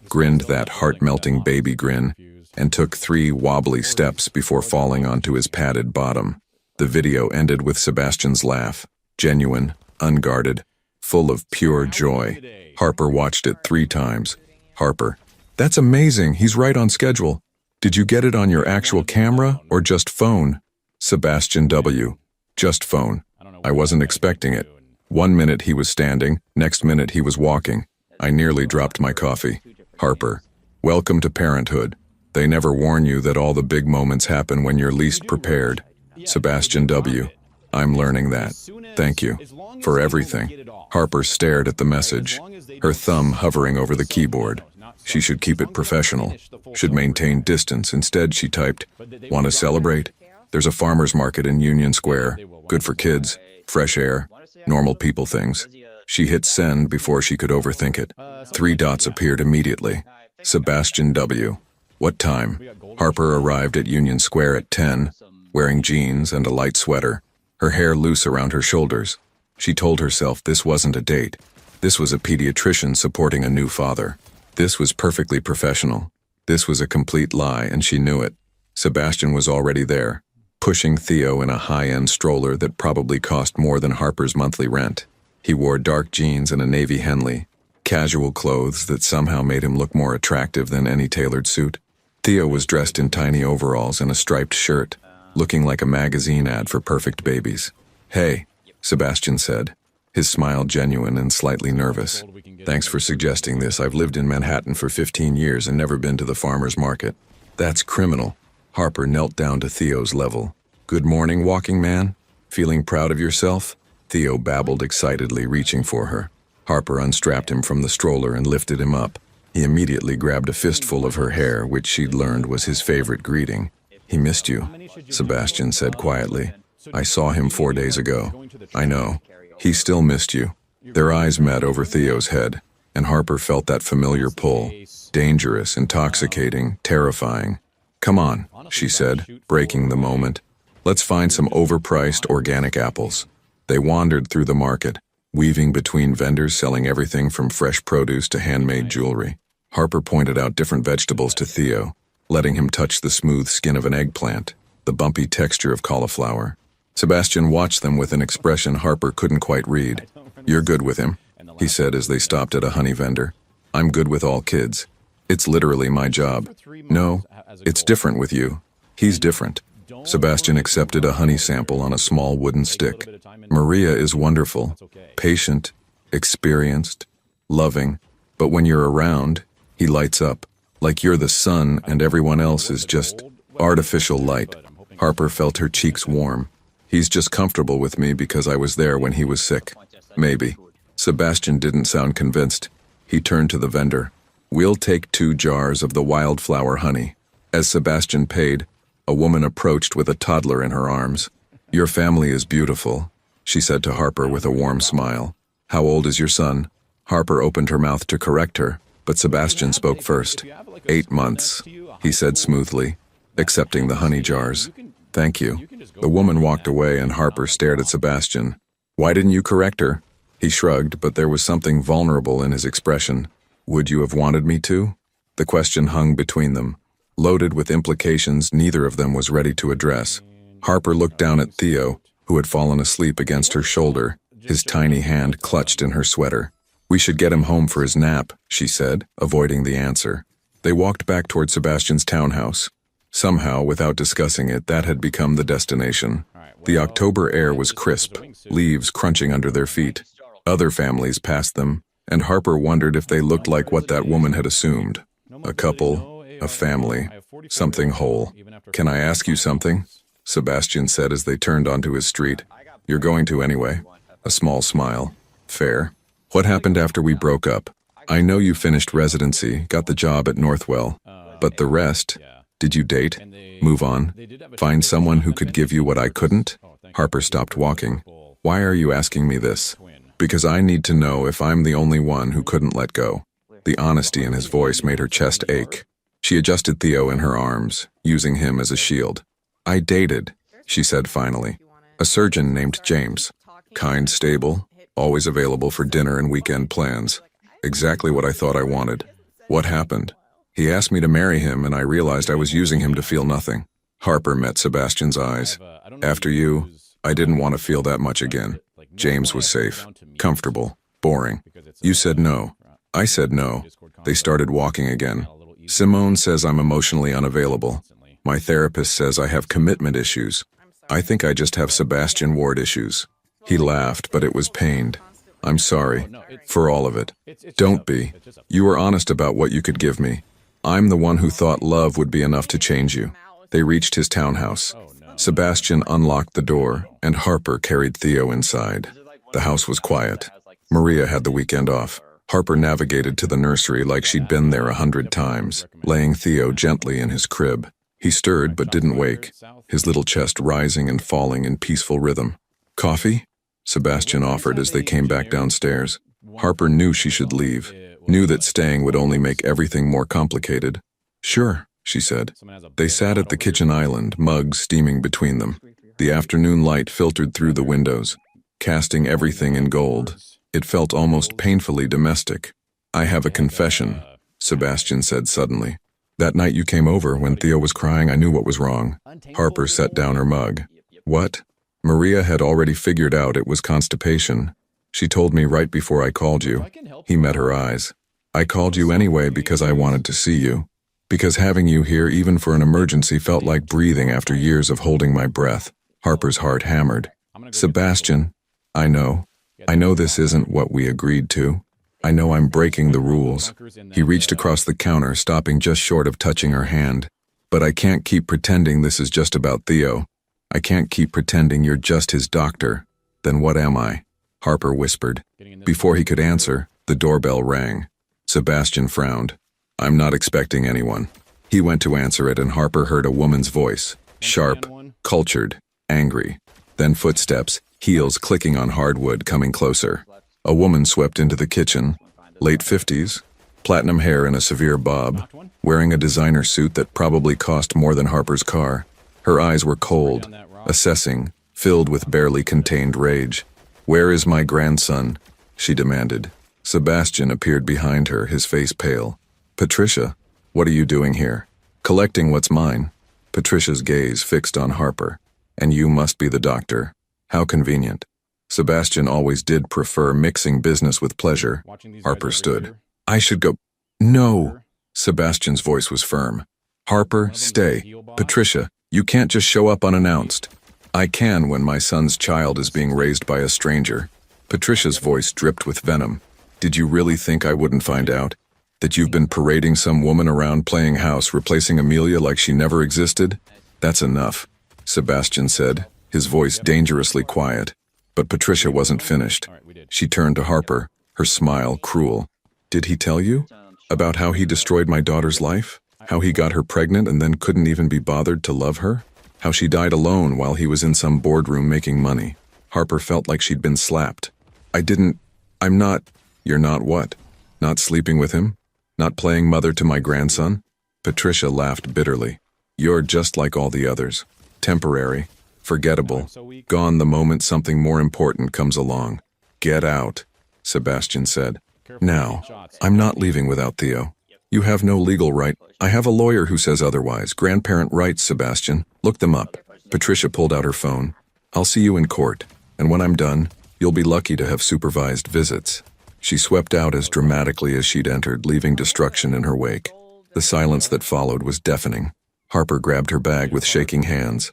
grinned that heart-melting baby grin, and took 3 wobbly steps before falling onto his padded bottom. The video ended with Sebastian's laugh, genuine, unguarded, full of pure joy. Harper watched it 3 times. Harper: "That's amazing. He's right on schedule. Did you get it on your actual camera or just phone?" Sebastian W. "Just phone. I wasn't expecting it. 1 minute he was standing, next minute he was walking. I nearly dropped my coffee." Harper: "Welcome to parenthood. They never warn you that all the big moments happen when you're least prepared." Sebastian W. "I'm learning that. Thank you for everything." Harper stared at the message, her thumb hovering over the keyboard. She should keep it professional, should maintain distance. Instead, she typed, "Want to celebrate? There's a farmer's market in Union Square. Good for kids, fresh air, normal people things." She hit send before she could overthink it. 3 dots appeared immediately. Sebastian W. "What time?" Harper arrived at Union Square at 10, wearing jeans and a light sweater, her hair loose around her shoulders. She told herself this wasn't a date. This was a pediatrician supporting a new father. This was perfectly professional. This was a complete lie, and she knew it. Sebastian was already there, pushing Theo in a high-end stroller that probably cost more than Harper's monthly rent. He wore dark jeans and a navy Henley, casual clothes that somehow made him look more attractive than any tailored suit. Theo was dressed in tiny overalls and a striped shirt, looking like a magazine ad for perfect babies. "Hey," Sebastian said, his smile genuine and slightly nervous. "Thanks for suggesting this. I've lived in Manhattan for 15 years and never been to the farmer's market." "That's criminal." Harper knelt down to Theo's level. "Good morning, walking man. Feeling proud of yourself?" Theo babbled excitedly, reaching for her. Harper unstrapped him from the stroller and lifted him up. He immediately grabbed a fistful of her hair, which she'd learned was his favorite greeting. "He missed you," Sebastian said quietly. "I saw him 4 days ago." "I know. He still missed you." Their eyes met over Theo's head, and Harper felt that familiar pull. Dangerous, intoxicating, terrifying. "Come on," she said, breaking the moment. "Let's find some overpriced organic apples." They wandered through the market, weaving between vendors selling everything from fresh produce to handmade jewelry. Harper pointed out different vegetables to Theo, letting him touch the smooth skin of an eggplant, the bumpy texture of cauliflower. Sebastian watched them with an expression Harper couldn't quite read. "You're good with him," he said as they stopped at a honey vendor. "I'm good with all kids. It's literally my job." "No, it's different with you. He's different." Sebastian accepted a honey sample on a small wooden stick. "Maria is wonderful, patient, experienced, loving, but when you're around, he lights up, like you're the sun and everyone else is just artificial light." Harper felt her cheeks warm. "He's just comfortable with me because I was there when he was sick." "Maybe." Sebastian didn't sound convinced. He turned to the vendor. "We'll take 2 jars of the wildflower honey." As Sebastian paid, a woman approached with a toddler in her arms. "Your family is beautiful," she said to Harper with a warm smile. "How old is your son?" Harper opened her mouth to correct her, but Sebastian spoke first. 8 months, he said smoothly, accepting the honey jars. "Thank you." The woman walked away and Harper stared at Sebastian. "Why didn't you correct her?" He shrugged, but there was something vulnerable in his expression. "Would you have wanted me to?" The question hung between them, loaded with implications neither of them was ready to address. Harper looked down at Theo, who had fallen asleep against her shoulder, his tiny hand clutched in her sweater. "We should get him home for his nap," she said, avoiding the answer. They walked back toward Sebastian's townhouse. Somehow, without discussing it, that had become the destination. The October air was crisp, leaves crunching under their feet. Other families passed them, and Harper wondered if they looked like what that woman had assumed. A couple, a family, something whole. "Can I ask you something?" Sebastian said as they turned onto his street. "You're going to anyway." A small smile. "Fair. What happened after we broke up? I know you finished residency, got the job at Northwell, but the rest, did you date? Move on? Find someone who could give you what I couldn't?" Harper stopped walking. "Why are you asking me this?" "Because I need to know if I'm the only one who couldn't let go." The honesty in his voice made her chest ache. She adjusted Theo in her arms, using him as a shield. "I dated," she said finally. "A surgeon named James. Kind, stable, always available for dinner and weekend plans. Exactly what I thought I wanted. What happened? He asked me to marry him and I realized I was using him to feel nothing." Harper met Sebastian's eyes. "After you, I didn't want to feel that much again. James was safe, comfortable, boring. You said no. I said no." They started walking again. "Simone says I'm emotionally unavailable. My therapist says I have commitment issues. I think I just have Sebastian Ward issues." He laughed, but it was pained. "I'm sorry. For all of it. Don't be. You were honest about what you could give me. I'm the one who thought love would be enough to change you." They reached his townhouse. Sebastian unlocked the door, and Harper carried Theo inside. The house was quiet. Maria had the weekend off. Harper navigated to the nursery like she'd been there 100 times, laying Theo gently in his crib. He stirred but didn't wake, his little chest rising and falling in peaceful rhythm. "Coffee?" Sebastian offered as they came back downstairs. Harper knew she should leave, knew that staying would only make everything more complicated. "Sure," she said. They sat at the kitchen island, mugs steaming between them. The afternoon light filtered through the windows, casting everything in gold. It felt almost painfully domestic. "I have a confession," Sebastian said suddenly. "That night you came over, when Theo was crying, I knew what was wrong." Harper set down her mug. "What?" Maria had already figured out it was constipation. "She told me right before I called you." He met her eyes. "I called you anyway because I wanted to see you. Because having you here even for an emergency felt like breathing after years of holding my breath." Harper's heart hammered. "Sebastian, I know this isn't what we agreed to. I know I'm breaking the rules." He reached across the counter, stopping just short of touching her hand. "But I can't keep pretending this is just about Theo. I can't keep pretending you're just his doctor. Then what am I?" Harper whispered. Before he could answer, the doorbell rang. Sebastian frowned. "I'm not expecting anyone." He went to answer it and Harper heard a woman's voice, sharp, cultured, angry. Then footsteps, heels clicking on hardwood, coming closer. A woman swept into the kitchen, late 50s, platinum hair in a severe bob, wearing a designer suit that probably cost more than Harper's car. Her eyes were cold, assessing, filled with barely contained rage. "Where is my grandson?" she demanded. Sebastian appeared behind her, his face pale. "Patricia, what are you doing here?" "Collecting what's mine." Patricia's gaze fixed on Harper. "And you must be the doctor. How convenient." Sebastian always did prefer mixing business with pleasure. Harper stood. "I should go." "No." Sebastian's voice was firm. "Harper, stay. Patricia, you can't just show up unannounced." "I can when my son's child is being raised by a stranger." Patricia's voice dripped with venom. "Did you really think I wouldn't find out? That you've been parading some woman around playing house, replacing Amelia like she never existed? That's enough," Sebastian said, his voice dangerously quiet. But Patricia wasn't finished. She turned to Harper, her smile cruel. "Did he tell you? About how he destroyed my daughter's life?" How he got her pregnant and then couldn't even be bothered to love her? How she died alone while he was in some boardroom making money. Harper felt like she'd been slapped. I'm not. You're not what? Not sleeping with him? Not playing mother to my grandson? Patricia laughed bitterly. You're just like all the others. Temporary. Forgettable. Gone the moment something more important comes along. Get out, Sebastian said. Now, I'm not leaving without Theo. You have no legal right. I have a lawyer who says otherwise. Grandparent rights, Sebastian. Look them up. Patricia pulled out her phone. I'll see you in court, and when I'm done, you'll be lucky to have supervised visits. She swept out as dramatically as she'd entered, leaving destruction in her wake. The silence that followed was deafening. Harper grabbed her bag with shaking hands.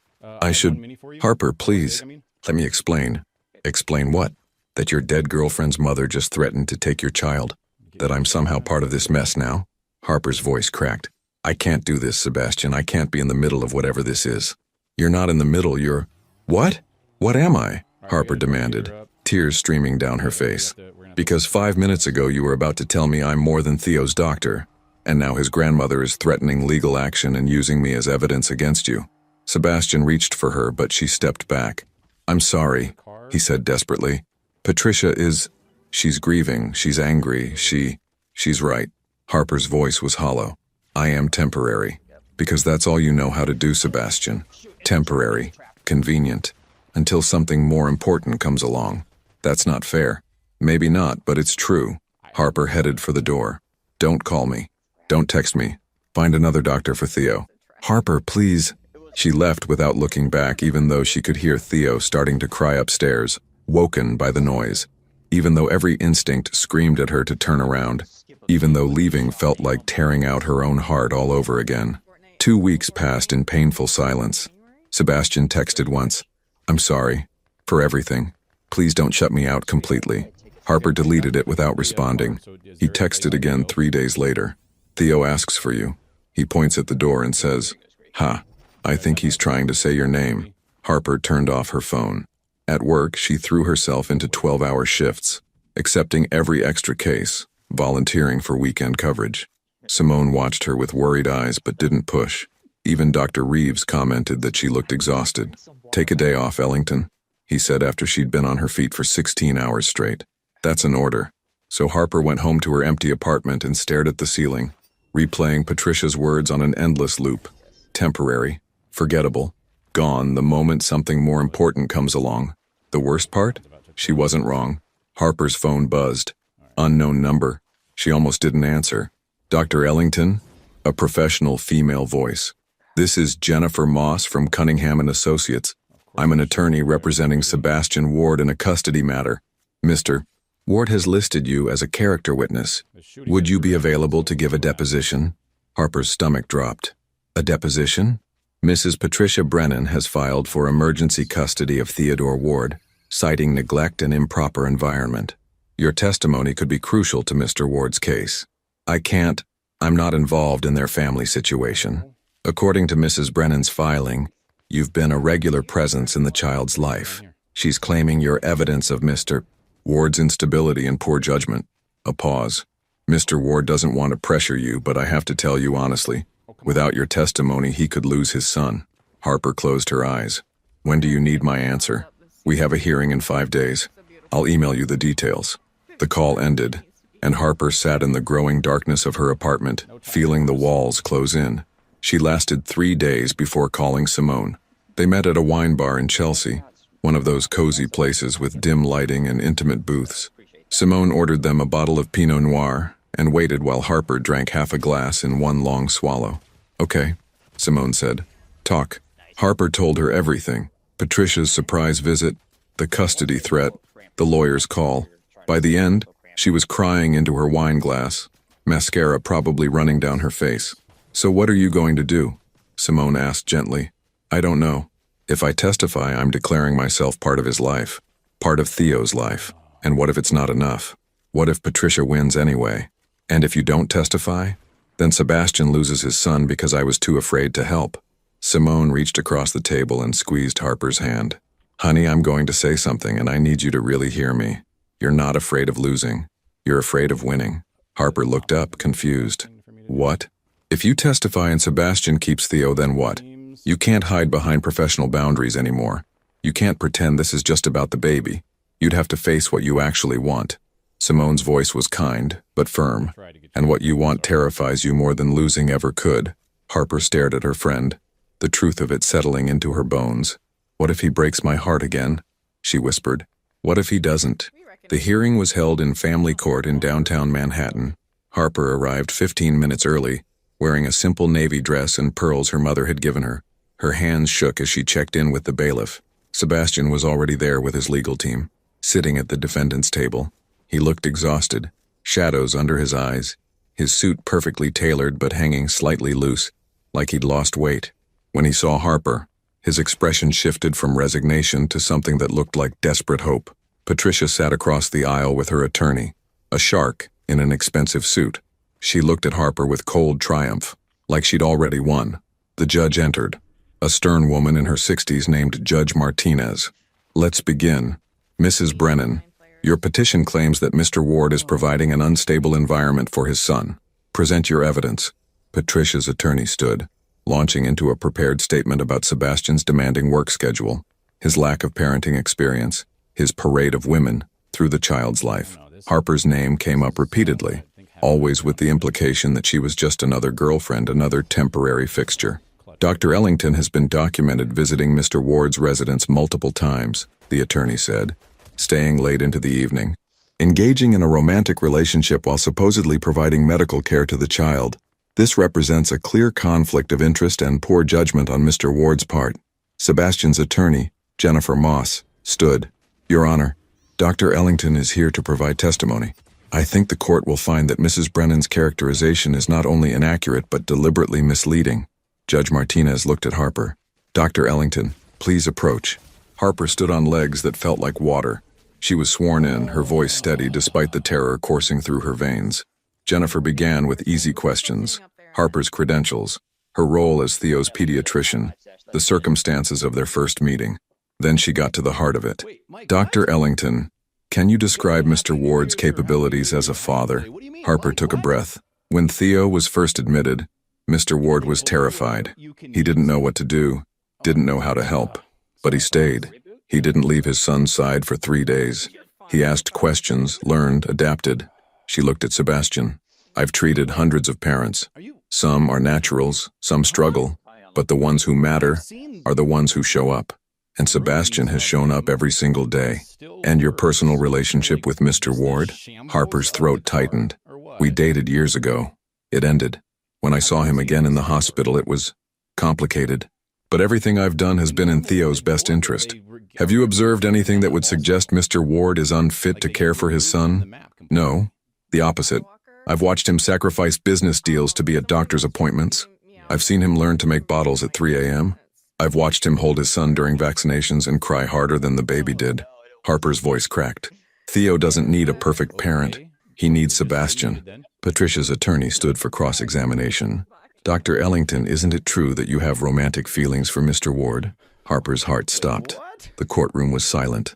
Harper, please. Let me explain. Explain what? That your dead girlfriend's mother just threatened to take your child? That I'm somehow part of this mess now? Harper's voice cracked. I can't do this, Sebastian. I can't be in the middle of whatever this is. You're not in the middle, you're... What? What am I? Harper demanded, tears streaming down her face. Because 5 minutes ago you were about to tell me I'm more than Theo's doctor, and now his grandmother is threatening legal action and using me as evidence against you. Sebastian reached for her, but she stepped back. I'm sorry, he said desperately. Patricia is... She's grieving, she's angry, she's right. Harper's voice was hollow. I am temporary. Because that's all you know how to do, Sebastian. Temporary. Convenient. Until something more important comes along. That's not fair. Maybe not, but it's true. Harper headed for the door. Don't call me. Don't text me. Find another doctor for Theo. Harper, please. She left without looking back, even though she could hear Theo starting to cry upstairs, woken by the noise. Even though every instinct screamed at her to turn around. Even though leaving felt like tearing out her own heart all over again. 2 weeks passed in painful silence. Sebastian texted once. I'm sorry. For everything. Please don't shut me out completely. Harper deleted it without responding. He texted again 3 days later. Theo asks for you. He points at the door and says, I think he's trying to say your name. Harper turned off her phone. At work, she threw herself into 12-hour shifts, accepting every extra case, volunteering for weekend coverage. Simone watched her with worried eyes but didn't push. Even Dr. Reeves commented that she looked exhausted. Take a day off, Ellington, he said after she'd been on her feet for 16 hours straight. That's an order. So Harper went home to her empty apartment and stared at the ceiling, replaying Patricia's words on an endless loop. Temporary, forgettable, gone the moment something more important comes along. The worst part? She wasn't wrong. Harper's phone buzzed. Unknown number. She almost didn't answer. Dr. Ellington? A professional female voice. This is Jennifer Moss from Cunningham & Associates. I'm an attorney representing Sebastian Ward in a custody matter. Mr. Ward has listed you as a character witness. Would you be available to give a deposition? Harper's stomach dropped. A deposition? Mrs. Patricia Brennan has filed for emergency custody of Theodore Ward, citing neglect and improper environment. Your testimony could be crucial to Mr. Ward's case. I'm not involved in their family situation. According to Mrs. Brennan's filing, you've been a regular presence in the child's life. She's claiming you're evidence of Mr. Ward's instability and poor judgment. A pause. Mr. Ward doesn't want to pressure you, but I have to tell you honestly, without your testimony, he could lose his son. Harper closed her eyes. When do you need my answer? We have a hearing in 5 days. I'll email you the details. The call ended, and Harper sat in the growing darkness of her apartment, feeling the walls close in. She lasted 3 days before calling Simone. They met at a wine bar in Chelsea, one of those cozy places with dim lighting and intimate booths. Simone ordered them a bottle of Pinot Noir and waited while Harper drank half a glass in one long swallow. Okay, Simone said. Talk. Harper told her everything. Patricia's surprise visit, the custody threat, the lawyer's call. By the end, she was crying into her wine glass, mascara probably running down her face. So what are you going to do? Simone asked gently. I don't know. If I testify, I'm declaring myself part of his life, part of Theo's life. And what if it's not enough? What if Patricia wins anyway? And if you don't testify? Then Sebastian loses his son because I was too afraid to help. Simone reached across the table and squeezed Harper's hand. Honey, I'm going to say something and I need you to really hear me. You're not afraid of losing. You're afraid of winning. Harper looked up, confused. What? If you testify and Sebastian keeps Theo, then what? You can't hide behind professional boundaries anymore. You can't pretend this is just about the baby. You'd have to face what you actually want. Simone's voice was kind, but firm. And what you want terrifies you more than losing ever could. Harper stared at her friend, the truth of it settling into her bones. What if he breaks my heart again? She whispered. What if he doesn't? The hearing was held in family court in downtown Manhattan. Harper arrived 15 minutes early, wearing a simple navy dress and pearls her mother had given her. Her hands shook as she checked in with the bailiff. Sebastian was already there with his legal team, sitting at the defendant's table. He looked exhausted, shadows under his eyes, his suit perfectly tailored but hanging slightly loose, like he'd lost weight. When he saw Harper, his expression shifted from resignation to something that looked like desperate hope. Patricia sat across the aisle with her attorney, a shark in an expensive suit. She looked at Harper with cold triumph, like she'd already won. The judge entered, a stern woman in her 60s named Judge Martinez. Let's begin. Mrs. Brennan, your petition claims that Mr. Ward is providing an unstable environment for his son. Present your evidence. Patricia's attorney stood, launching into a prepared statement about Sebastian's demanding work schedule, his lack of parenting experience, his parade of women through the child's life. Harper's name came up repeatedly, always with the implication that she was just another girlfriend, another temporary fixture. Dr. Ellington has been documented visiting Mr. Ward's residence multiple times, the attorney said, staying late into the evening, engaging in a romantic relationship while supposedly providing medical care to the child. This represents a clear conflict of interest and poor judgment on Mr. Ward's part. Sebastian's attorney, Jennifer Moss, stood. Your Honor, Dr. Ellington is here to provide testimony. I think the court will find that Mrs. Brennan's characterization is not only inaccurate but deliberately misleading. Judge Martinez looked at Harper. Dr. Ellington, please approach. Harper stood on legs that felt like water. She was sworn in, her voice steady despite the terror coursing through her veins. Jennifer began with easy questions. Harper's credentials, her role as Theo's pediatrician, the circumstances of their first meeting. Then she got to the heart of it. Dr. Ellington, can you describe Mr. Ward's capabilities as a father? Harper took a breath. When Theo was first admitted, Mr. Ward was terrified. He didn't know what to do, didn't know how to help. But he stayed. He didn't leave his son's side for 3 days. He asked questions, learned, adapted. She looked at Sebastian. I've treated hundreds of parents. Some are naturals, some struggle, but the ones who matter are the ones who show up. And Sebastian has shown up every single day. And your personal relationship with Mr. Ward? Harper's throat tightened. We dated years ago. It ended. When I saw him again in the hospital, it was complicated. But everything I've done has been in Theo's best interest. Have you observed anything that would suggest Mr. Ward is unfit to care for his son? No. The opposite. I've watched him sacrifice business deals to be at doctor's appointments. I've seen him learn to make bottles at 3 a.m. I've watched him hold his son during vaccinations and cry harder than the baby did. Harper's voice cracked. Theo doesn't need a perfect parent. He needs Sebastian. Patricia's attorney stood for cross-examination. Dr. Ellington, isn't it true that you have romantic feelings for Mr. Ward? Harper's heart stopped. The courtroom was silent.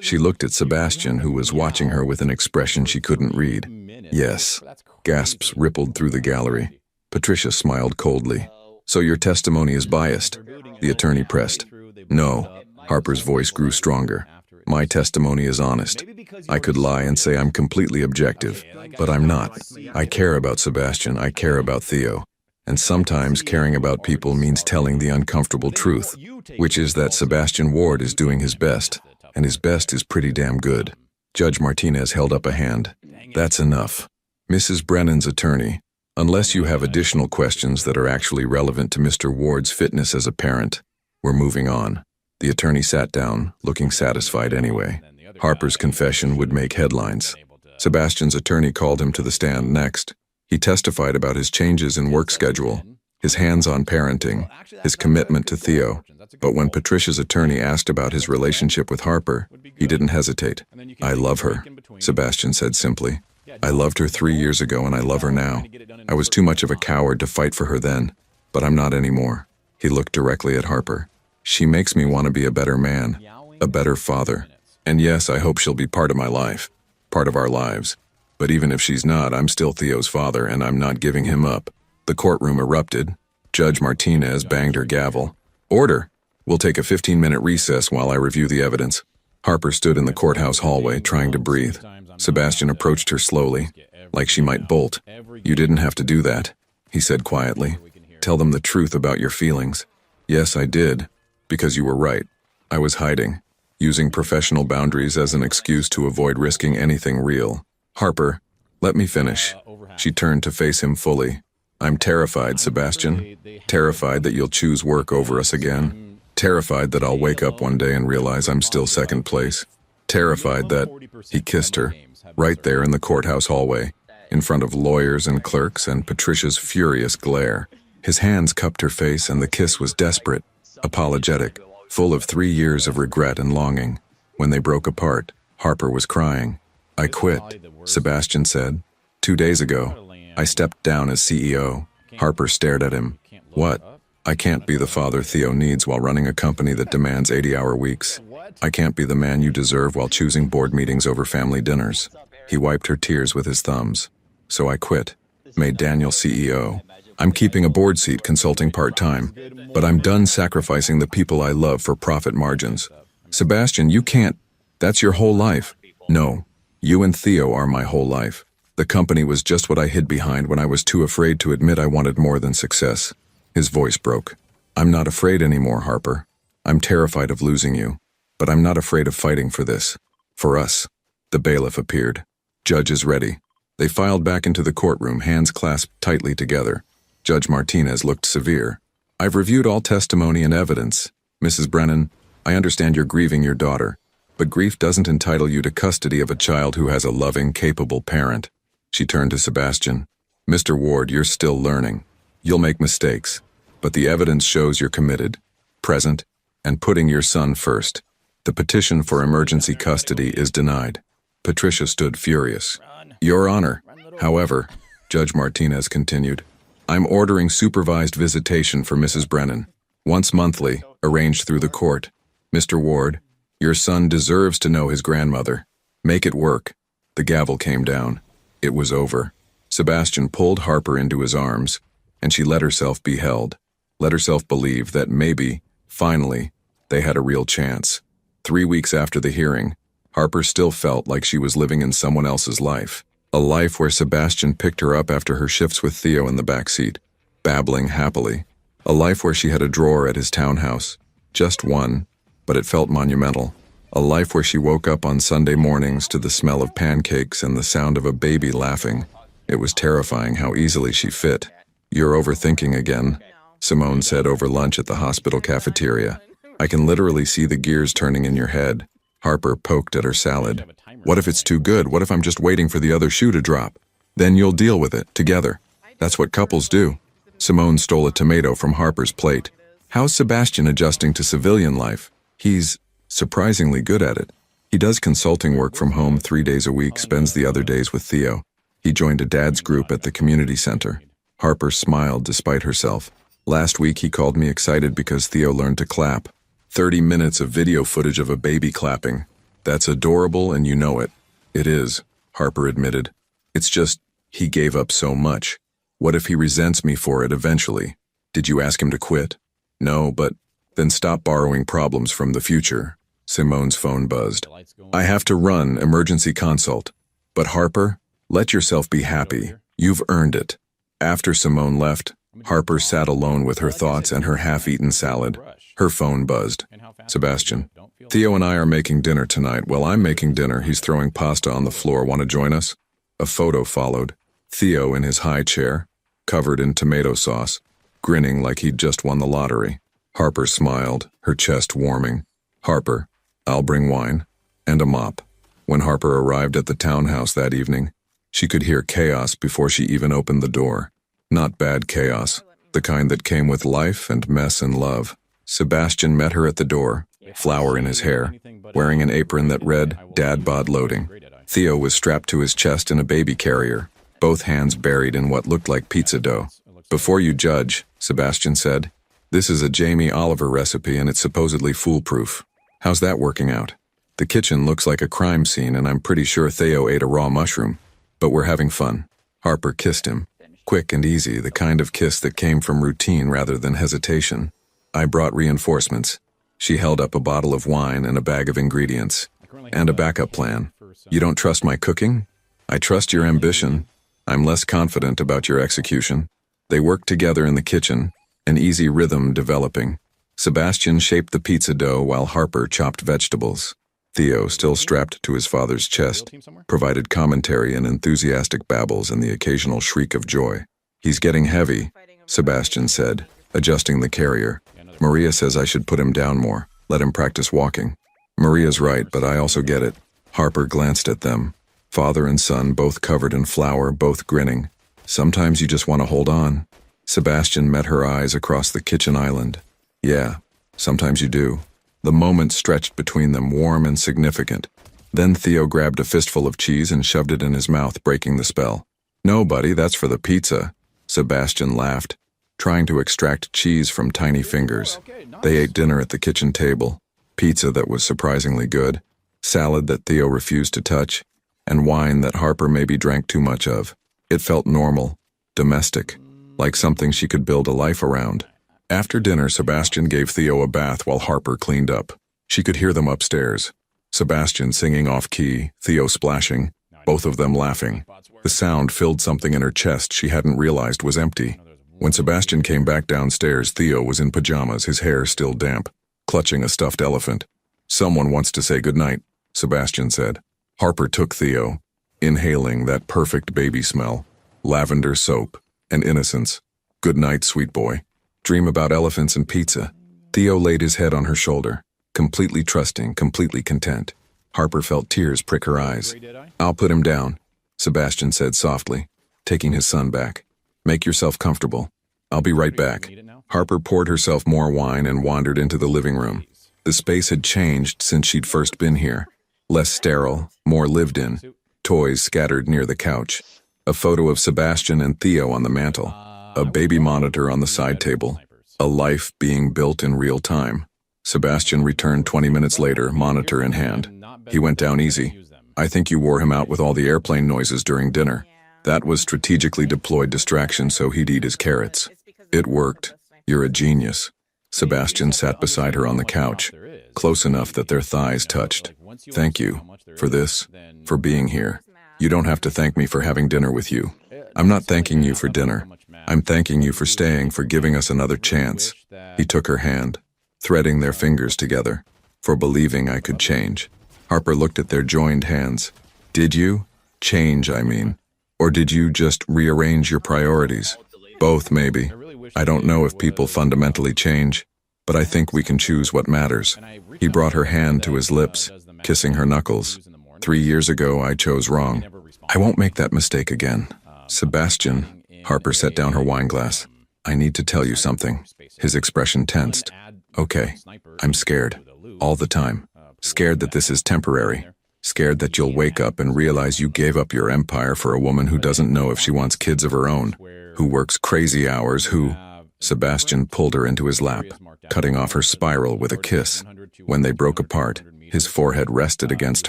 She looked at Sebastian, who was watching her with an expression she couldn't read. Yes. Gasps rippled through the gallery. Patricia smiled coldly. So your testimony is biased? The attorney pressed. No. Harper's voice grew stronger. My testimony is honest. I could lie and say I'm completely objective, but I'm not. I care about Sebastian. I care about Theo. And sometimes caring about people means telling the uncomfortable truth, which is that Sebastian Ward is doing his best, and his best is pretty damn good. Judge Martinez held up a hand. That's enough. Mrs. Brennan's attorney, unless you have additional questions that are actually relevant to Mr. Ward's fitness as a parent, we're moving on. The attorney sat down, looking satisfied anyway. Harper's confession would make headlines. Sebastian's attorney called him to the stand next. He testified about his changes in work schedule, his hands-on parenting, his commitment to Theo. But when Patricia's attorney asked about his relationship with Harper, he didn't hesitate. I love her, Sebastian said simply. I loved her 3 years ago and I love her now. I was too much of a coward to fight for her then, but I'm not anymore. He looked directly at Harper. She makes me want to be a better man, a better father. And yes, I hope she'll be part of my life, part of our lives. But even if she's not, I'm still Theo's father and I'm not giving him up. The courtroom erupted. Judge Martinez banged her gavel. Order! We'll take a 15-minute recess while I review the evidence. Harper stood in the courthouse hallway, trying to breathe. Sebastian approached her slowly, like she might bolt. You didn't have to do that, he said quietly. Tell them the truth about your feelings. Yes, I did, because you were right. I was hiding, using professional boundaries as an excuse to avoid risking anything real. Harper, let me finish. She turned to face him fully. I'm terrified, Sebastian. Terrified that you'll choose work over us again. Terrified that I'll wake up one day and realize I'm still second place. Terrified that... He kissed her, right there in the courthouse hallway, in front of lawyers and clerks and Patricia's furious glare. His hands cupped her face and the kiss was desperate, apologetic, full of 3 years of regret and longing. When they broke apart, Harper was crying. I quit, Sebastian said. 2 days ago, I stepped down as CEO. Harper stared at him. What? I can't be the father Theo needs while running a company that demands 80-hour weeks. I can't be the man you deserve while choosing board meetings over family dinners. He wiped her tears with his thumbs. So I quit, made Daniel CEO. I'm keeping a board seat consulting part-time, but I'm done sacrificing the people I love for profit margins. Sebastian, you can't. That's your whole life. No, you and Theo are my whole life. The company was just what I hid behind when I was too afraid to admit I wanted more than success. His voice broke. I'm not afraid anymore, Harper. I'm terrified of losing you, but I'm not afraid of fighting for this. For us. The bailiff appeared. Judge is ready. They filed back into the courtroom, hands clasped tightly together. Judge Martinez looked severe. I've reviewed all testimony and evidence. Mrs. Brennan, I understand you're grieving your daughter, but grief doesn't entitle you to custody of a child who has a loving, capable parent. She turned to Sebastian. Mr. Ward, you're still learning. You'll make mistakes, but the evidence shows you're committed, present, and putting your son first. The petition for emergency custody is denied. Patricia stood furious. Your Honor, however, Judge Martinez continued, I'm ordering supervised visitation for Mrs. Brennan, once monthly, arranged through the court. Mr. Ward, your son deserves to know his grandmother. Make it work. The gavel came down. It was over. Sebastian pulled Harper into his arms, and she let herself be held, let herself believe that maybe, finally, they had a real chance. 3 weeks after the hearing, Harper still felt like she was living in someone else's life. A life where Sebastian picked her up after her shifts with Theo in the backseat, babbling happily. A life where she had a drawer at his townhouse. Just one, but it felt monumental. A life where she woke up on Sunday mornings to the smell of pancakes and the sound of a baby laughing. It was terrifying how easily she fit. You're overthinking again, Simone said over lunch at the hospital cafeteria. I can literally see the gears turning in your head. Harper poked at her salad. What if it's too good? What if I'm just waiting for the other shoe to drop? Then you'll deal with it, together. That's what couples do. Simone stole a tomato from Harper's plate. How's Sebastian adjusting to civilian life? He's surprisingly good at it. He does consulting work from home 3 days a week, spends the other days with Theo. He joined a dad's group at the community center. Harper smiled despite herself. Last week he called me excited because Theo learned to clap. 30 minutes of video footage of a baby clapping. That's adorable and you know it. It is, Harper admitted. It's just, he gave up so much. What if he resents me for it eventually? Did you ask him to quit? No, but then stop borrowing problems from the future. Simone's phone buzzed. I have to run, emergency consult. But Harper, let yourself be happy. You've earned it. After Simone left, Harper sat alone with her thoughts and her half-eaten salad. Her phone buzzed. Sebastian, Theo and I are making dinner tonight. While I'm making dinner, he's throwing pasta on the floor. Want to join us? A photo followed. Theo in his high chair, covered in tomato sauce, grinning like he'd just won the lottery. Harper smiled, her chest warming. Harper, I'll bring wine. And a mop. When Harper arrived at the townhouse that evening, she could hear chaos before she even opened the door. Not bad chaos, the kind that came with life and mess and love. Sebastian met her at the door, flower in his hair, wearing an apron that read, Dad bod loading. Theo was strapped to his chest in a baby carrier, both hands buried in what looked like pizza dough. Before you judge, Sebastian said, this is a Jamie Oliver recipe and it's supposedly foolproof. How's that working out? The kitchen looks like a crime scene and I'm pretty sure Theo ate a raw mushroom. But we're having fun. Harper kissed him. Quick and easy, the kind of kiss that came from routine rather than hesitation. I brought reinforcements. She held up a bottle of wine and a bag of ingredients. And a backup plan. You don't trust my cooking? I trust your ambition. I'm less confident about your execution. They worked together in the kitchen, an easy rhythm developing. Sebastian shaped the pizza dough while Harper chopped vegetables. Theo, still strapped to his father's chest, provided commentary and enthusiastic babbles and the occasional shriek of joy. He's getting heavy, Sebastian said, adjusting the carrier. Maria says I should put him down more, let him practice walking. Maria's right, but I also get it. Harper glanced at them. Father and son, both covered in flour, both grinning. Sometimes you just want to hold on. Sebastian met her eyes across the kitchen island. Yeah, sometimes you do. The moment stretched between them, warm and significant. Then Theo grabbed a fistful of cheese and shoved it in his mouth, breaking the spell. No, buddy, that's for the pizza. Sebastian laughed, trying to extract cheese from tiny fingers. They ate dinner at the kitchen table. Pizza that was surprisingly good, salad that Theo refused to touch, and wine that Harper maybe drank too much of. It felt normal, domestic, like something she could build a life around. After dinner, Sebastian gave Theo a bath while Harper cleaned up. She could hear them upstairs. Sebastian singing off-key, Theo splashing, both of them laughing. The sound filled something in her chest she hadn't realized was empty. When Sebastian came back downstairs, Theo was in pajamas, his hair still damp, clutching a stuffed elephant. Someone wants to say goodnight, Sebastian said. Harper took Theo, inhaling that perfect baby smell, lavender soap, and innocence. Good night, sweet boy. Dream about elephants and pizza. Theo laid his head on her shoulder, completely trusting, completely content. Harper felt tears prick her eyes. I'll put him down, Sebastian said softly, taking his son back. Make yourself comfortable. I'll be right back. Harper poured herself more wine and wandered into the living room. The space had changed since she'd first been here. Less sterile, more lived in. Toys scattered near the couch. A photo of Sebastian and Theo on the mantel. A baby monitor on the side table. A life being built in real time. Sebastian returned 20 minutes later, monitor in hand. He went down easy. I think you wore him out with all the airplane noises during dinner. That was strategically deployed distraction so he'd eat his carrots. It worked. You're a genius. Sebastian sat beside her on the couch, close enough that their thighs touched. Thank you for this, for being here. You don't have to thank me for having dinner with you. I'm not thanking you for dinner. I'm thanking you for staying, for giving us another chance. He took her hand, threading their fingers together, for believing I could change. Harper looked at their joined hands. Did you? Change, I mean. Or did you just rearrange your priorities? Both, maybe. I don't know if people fundamentally change, but I think we can choose what matters. He brought her hand to his lips, kissing her knuckles. 3 years ago, I chose wrong. I won't make that mistake again. Sebastian, Harper set down her wine glass. I need to tell you something. His expression tensed. Okay, I'm scared. All the time. Scared that this is temporary. Scared that you'll wake up and realize you gave up your empire for a woman who doesn't know if she wants kids of her own, who works crazy hours, who... Sebastian pulled her into his lap, cutting off her spiral with a kiss. When they broke apart, his forehead rested against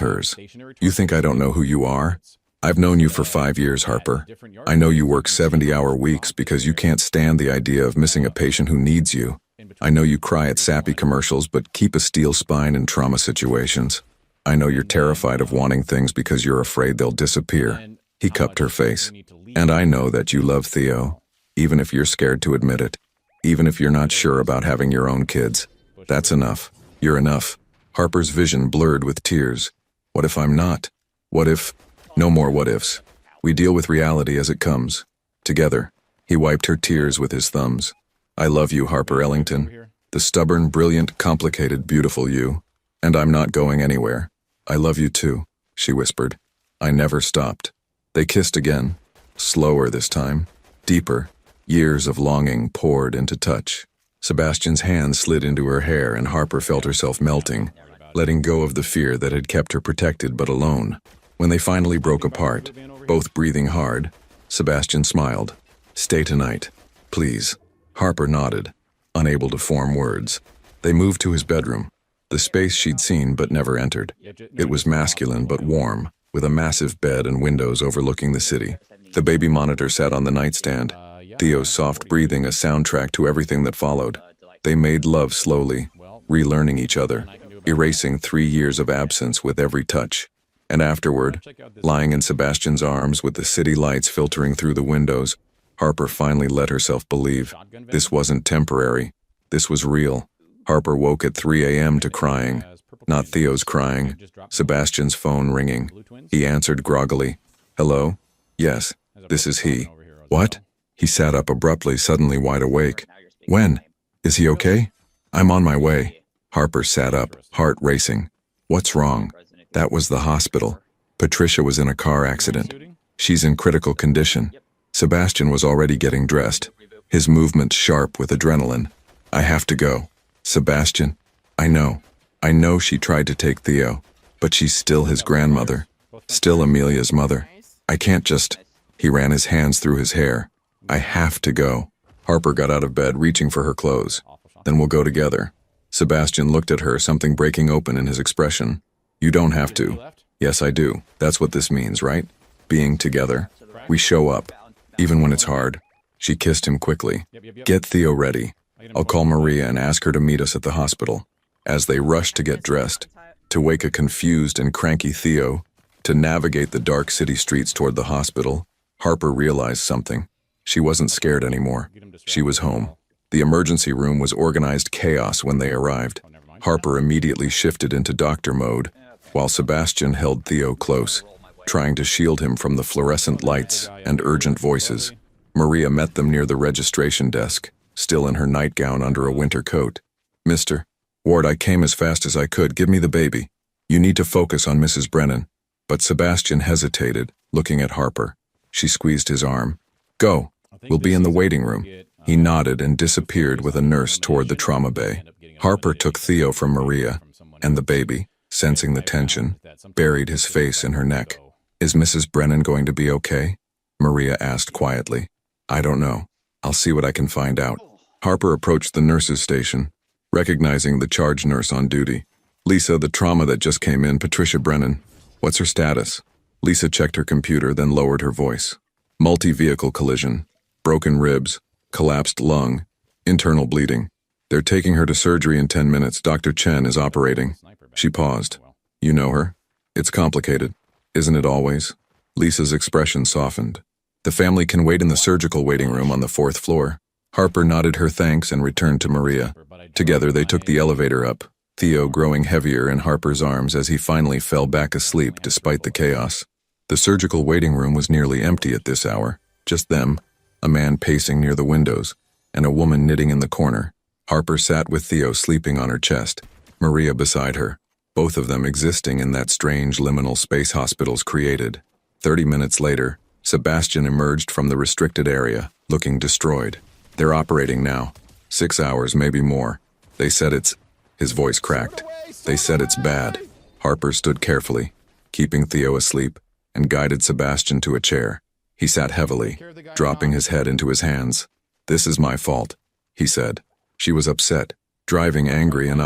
hers. You think I don't know who you are? I've known you for 5 years, Harper. I know you work 70-hour weeks because you can't stand the idea of missing a patient who needs you. I know you cry at sappy commercials but keep a steel spine in trauma situations. I know you're terrified of wanting things because you're afraid they'll disappear. He cupped her face. And I know that you love Theo, even if you're scared to admit it, even if you're not sure about having your own kids. That's enough. You're enough. Harper's vision blurred with tears. What if I'm not? What if... No more what ifs. We deal with reality as it comes. Together. He wiped her tears with his thumbs. I love you, Harper Ellington. The stubborn, brilliant, complicated, beautiful you. And I'm not going anywhere. I love you too, she whispered. I never stopped. They kissed again. Slower this time. Deeper. Years of longing poured into touch. Sebastian's hand slid into her hair and Harper felt herself melting, letting go of the fear that had kept her protected but alone. When they finally broke apart, both breathing hard, Sebastian smiled. Stay tonight, please. Harper nodded, unable to form words. They moved to his bedroom, the space she'd seen but never entered. It was masculine but warm, with a massive bed and windows overlooking the city. The baby monitor sat on the nightstand, Theo's soft breathing a soundtrack to everything that followed. They made love slowly, relearning each other, erasing 3 years of absence with every touch. And afterward, lying in Sebastian's arms with the city lights filtering through the windows, Harper finally let herself believe this wasn't temporary. This was real. Harper woke at 3 a.m. to crying. Not Theo's crying, Sebastian's phone ringing. He answered groggily. Hello? Yes, this is he. What? He sat up abruptly, suddenly wide awake. When? Is he okay? I'm on my way. Harper sat up, heart racing. What's wrong? That was the hospital. Patricia was in a car accident. She's in critical condition. Sebastian was already getting dressed, his movements sharp with adrenaline. I have to go. Sebastian, I know she tried to take Theo, but she's still his grandmother, still Amelia's mother. I can't just... He ran his hands through his hair. I have to go. Harper got out of bed, reaching for her clothes. Then we'll go together. Sebastian looked at her, something breaking open in his expression. You don't have to. Yes, I do. That's what this means, right? Being together. We show up, even when it's hard. She kissed him quickly. Get Theo ready. I'll call Maria and ask her to meet us at the hospital. As they rushed to get dressed, to wake a confused and cranky Theo, to navigate the dark city streets toward the hospital, Harper realized something. She wasn't scared anymore. She was home. The emergency room was organized chaos when they arrived. Harper immediately shifted into doctor mode, while Sebastian held Theo close, trying to shield him from the fluorescent lights and urgent voices. Maria met them near the registration desk, still in her nightgown under a winter coat. Mr. Ward, I came as fast as I could. Give me the baby. You need to focus on Mrs. Brennan. But Sebastian hesitated, looking at Harper. She squeezed his arm. Go. We'll be in the waiting room. He nodded and disappeared with a nurse toward the trauma bay. Harper took Theo from Maria, and the baby, sensing the tension, buried his face in her neck. Is Mrs. Brennan going to be okay? Maria asked quietly. I don't know. I'll see what I can find out. Harper approached the nurse's station, recognizing the charge nurse on duty. Lisa, the trauma that just came in, Patricia Brennan. What's her status? Lisa checked her computer, then lowered her voice. Multi-vehicle collision, broken ribs, collapsed lung, internal bleeding. They're taking her to surgery in 10 minutes. Dr. Chen is operating. She paused. You know her? It's complicated. Isn't it always? Lisa's expression softened. The family can wait in the surgical waiting room on the 4th floor. Harper nodded her thanks and returned to Maria. Together they took the elevator up, Theo growing heavier in Harper's arms as he finally fell back asleep despite the chaos. The surgical waiting room was nearly empty at this hour. Just them, a man pacing near the windows, and a woman knitting in the corner. Harper sat with Theo sleeping on her chest, Maria beside her, both of them existing in that strange liminal space hospitals created. 30 minutes later, Sebastian emerged from the restricted area, looking destroyed. They're operating now. 6 hours, maybe more. They said it's... His voice cracked. They said it's bad. Harper stood carefully, keeping Theo asleep, and guided Sebastian to a chair. He sat heavily, dropping his head into his hands. This is my fault, he said. She was upset, driving angry, and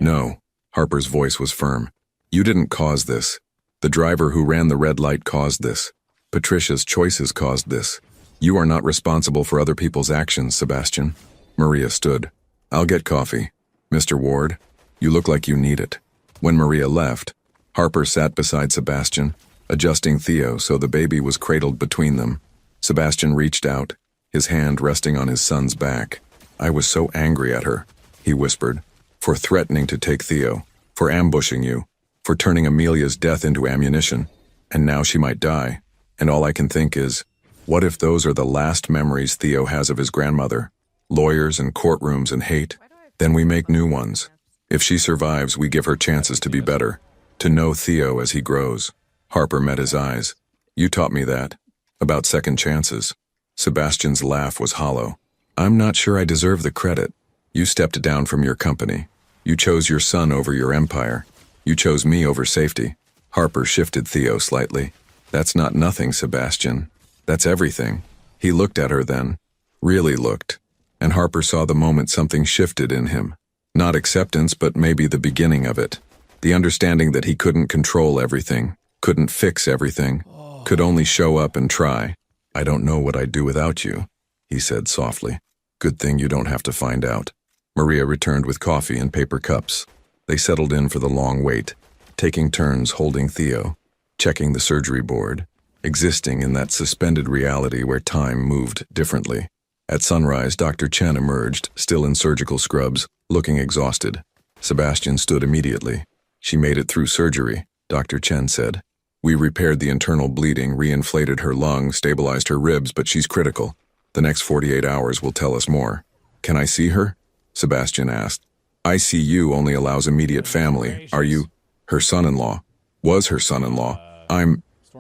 No. Harper's voice was firm. You didn't cause this. The driver who ran the red light caused this. Patricia's choices caused this. You are not responsible for other people's actions, Sebastian. Maria stood. I'll get coffee. Mr. Ward, you look like you need it. When Maria left, Harper sat beside Sebastian, adjusting Theo so the baby was cradled between them. Sebastian reached out, his hand resting on his son's back. I was so angry at her, he whispered, for threatening to take Theo, for ambushing you, for turning Amelia's death into ammunition. And now she might die. And all I can think is, what if those are the last memories Theo has of his grandmother? Lawyers and courtrooms and hate? Then we make new ones. If she survives, we give her chances to be better, to know Theo as he grows. Harper met his eyes. You taught me that. About second chances. Sebastian's laugh was hollow. I'm not sure I deserve the credit. You stepped down from your company. You chose your son over your empire. You chose me over safety. Harper shifted Theo slightly. That's not nothing, Sebastian. That's everything. He looked at her then. Really looked. And Harper saw the moment something shifted in him. Not acceptance, but maybe the beginning of it. The understanding that he couldn't control everything, couldn't fix everything, could only show up and try. I don't know what I'd do without you, he said softly. Good thing you don't have to find out. Maria returned with coffee and paper cups. They settled in for the long wait, taking turns holding Theo, checking the surgery board, existing in that suspended reality where time moved differently. At sunrise, Dr. Chen emerged, still in surgical scrubs, looking exhausted. Sebastian stood immediately. She made it through surgery, Dr. Chen said. We repaired the internal bleeding, reinflated her lungs, stabilized her ribs, but she's critical. The next 48 hours will tell us more. Can I see her? Sebastian asked. ICU only allows immediate family. Are you her son-in-law? Was her son-in-law?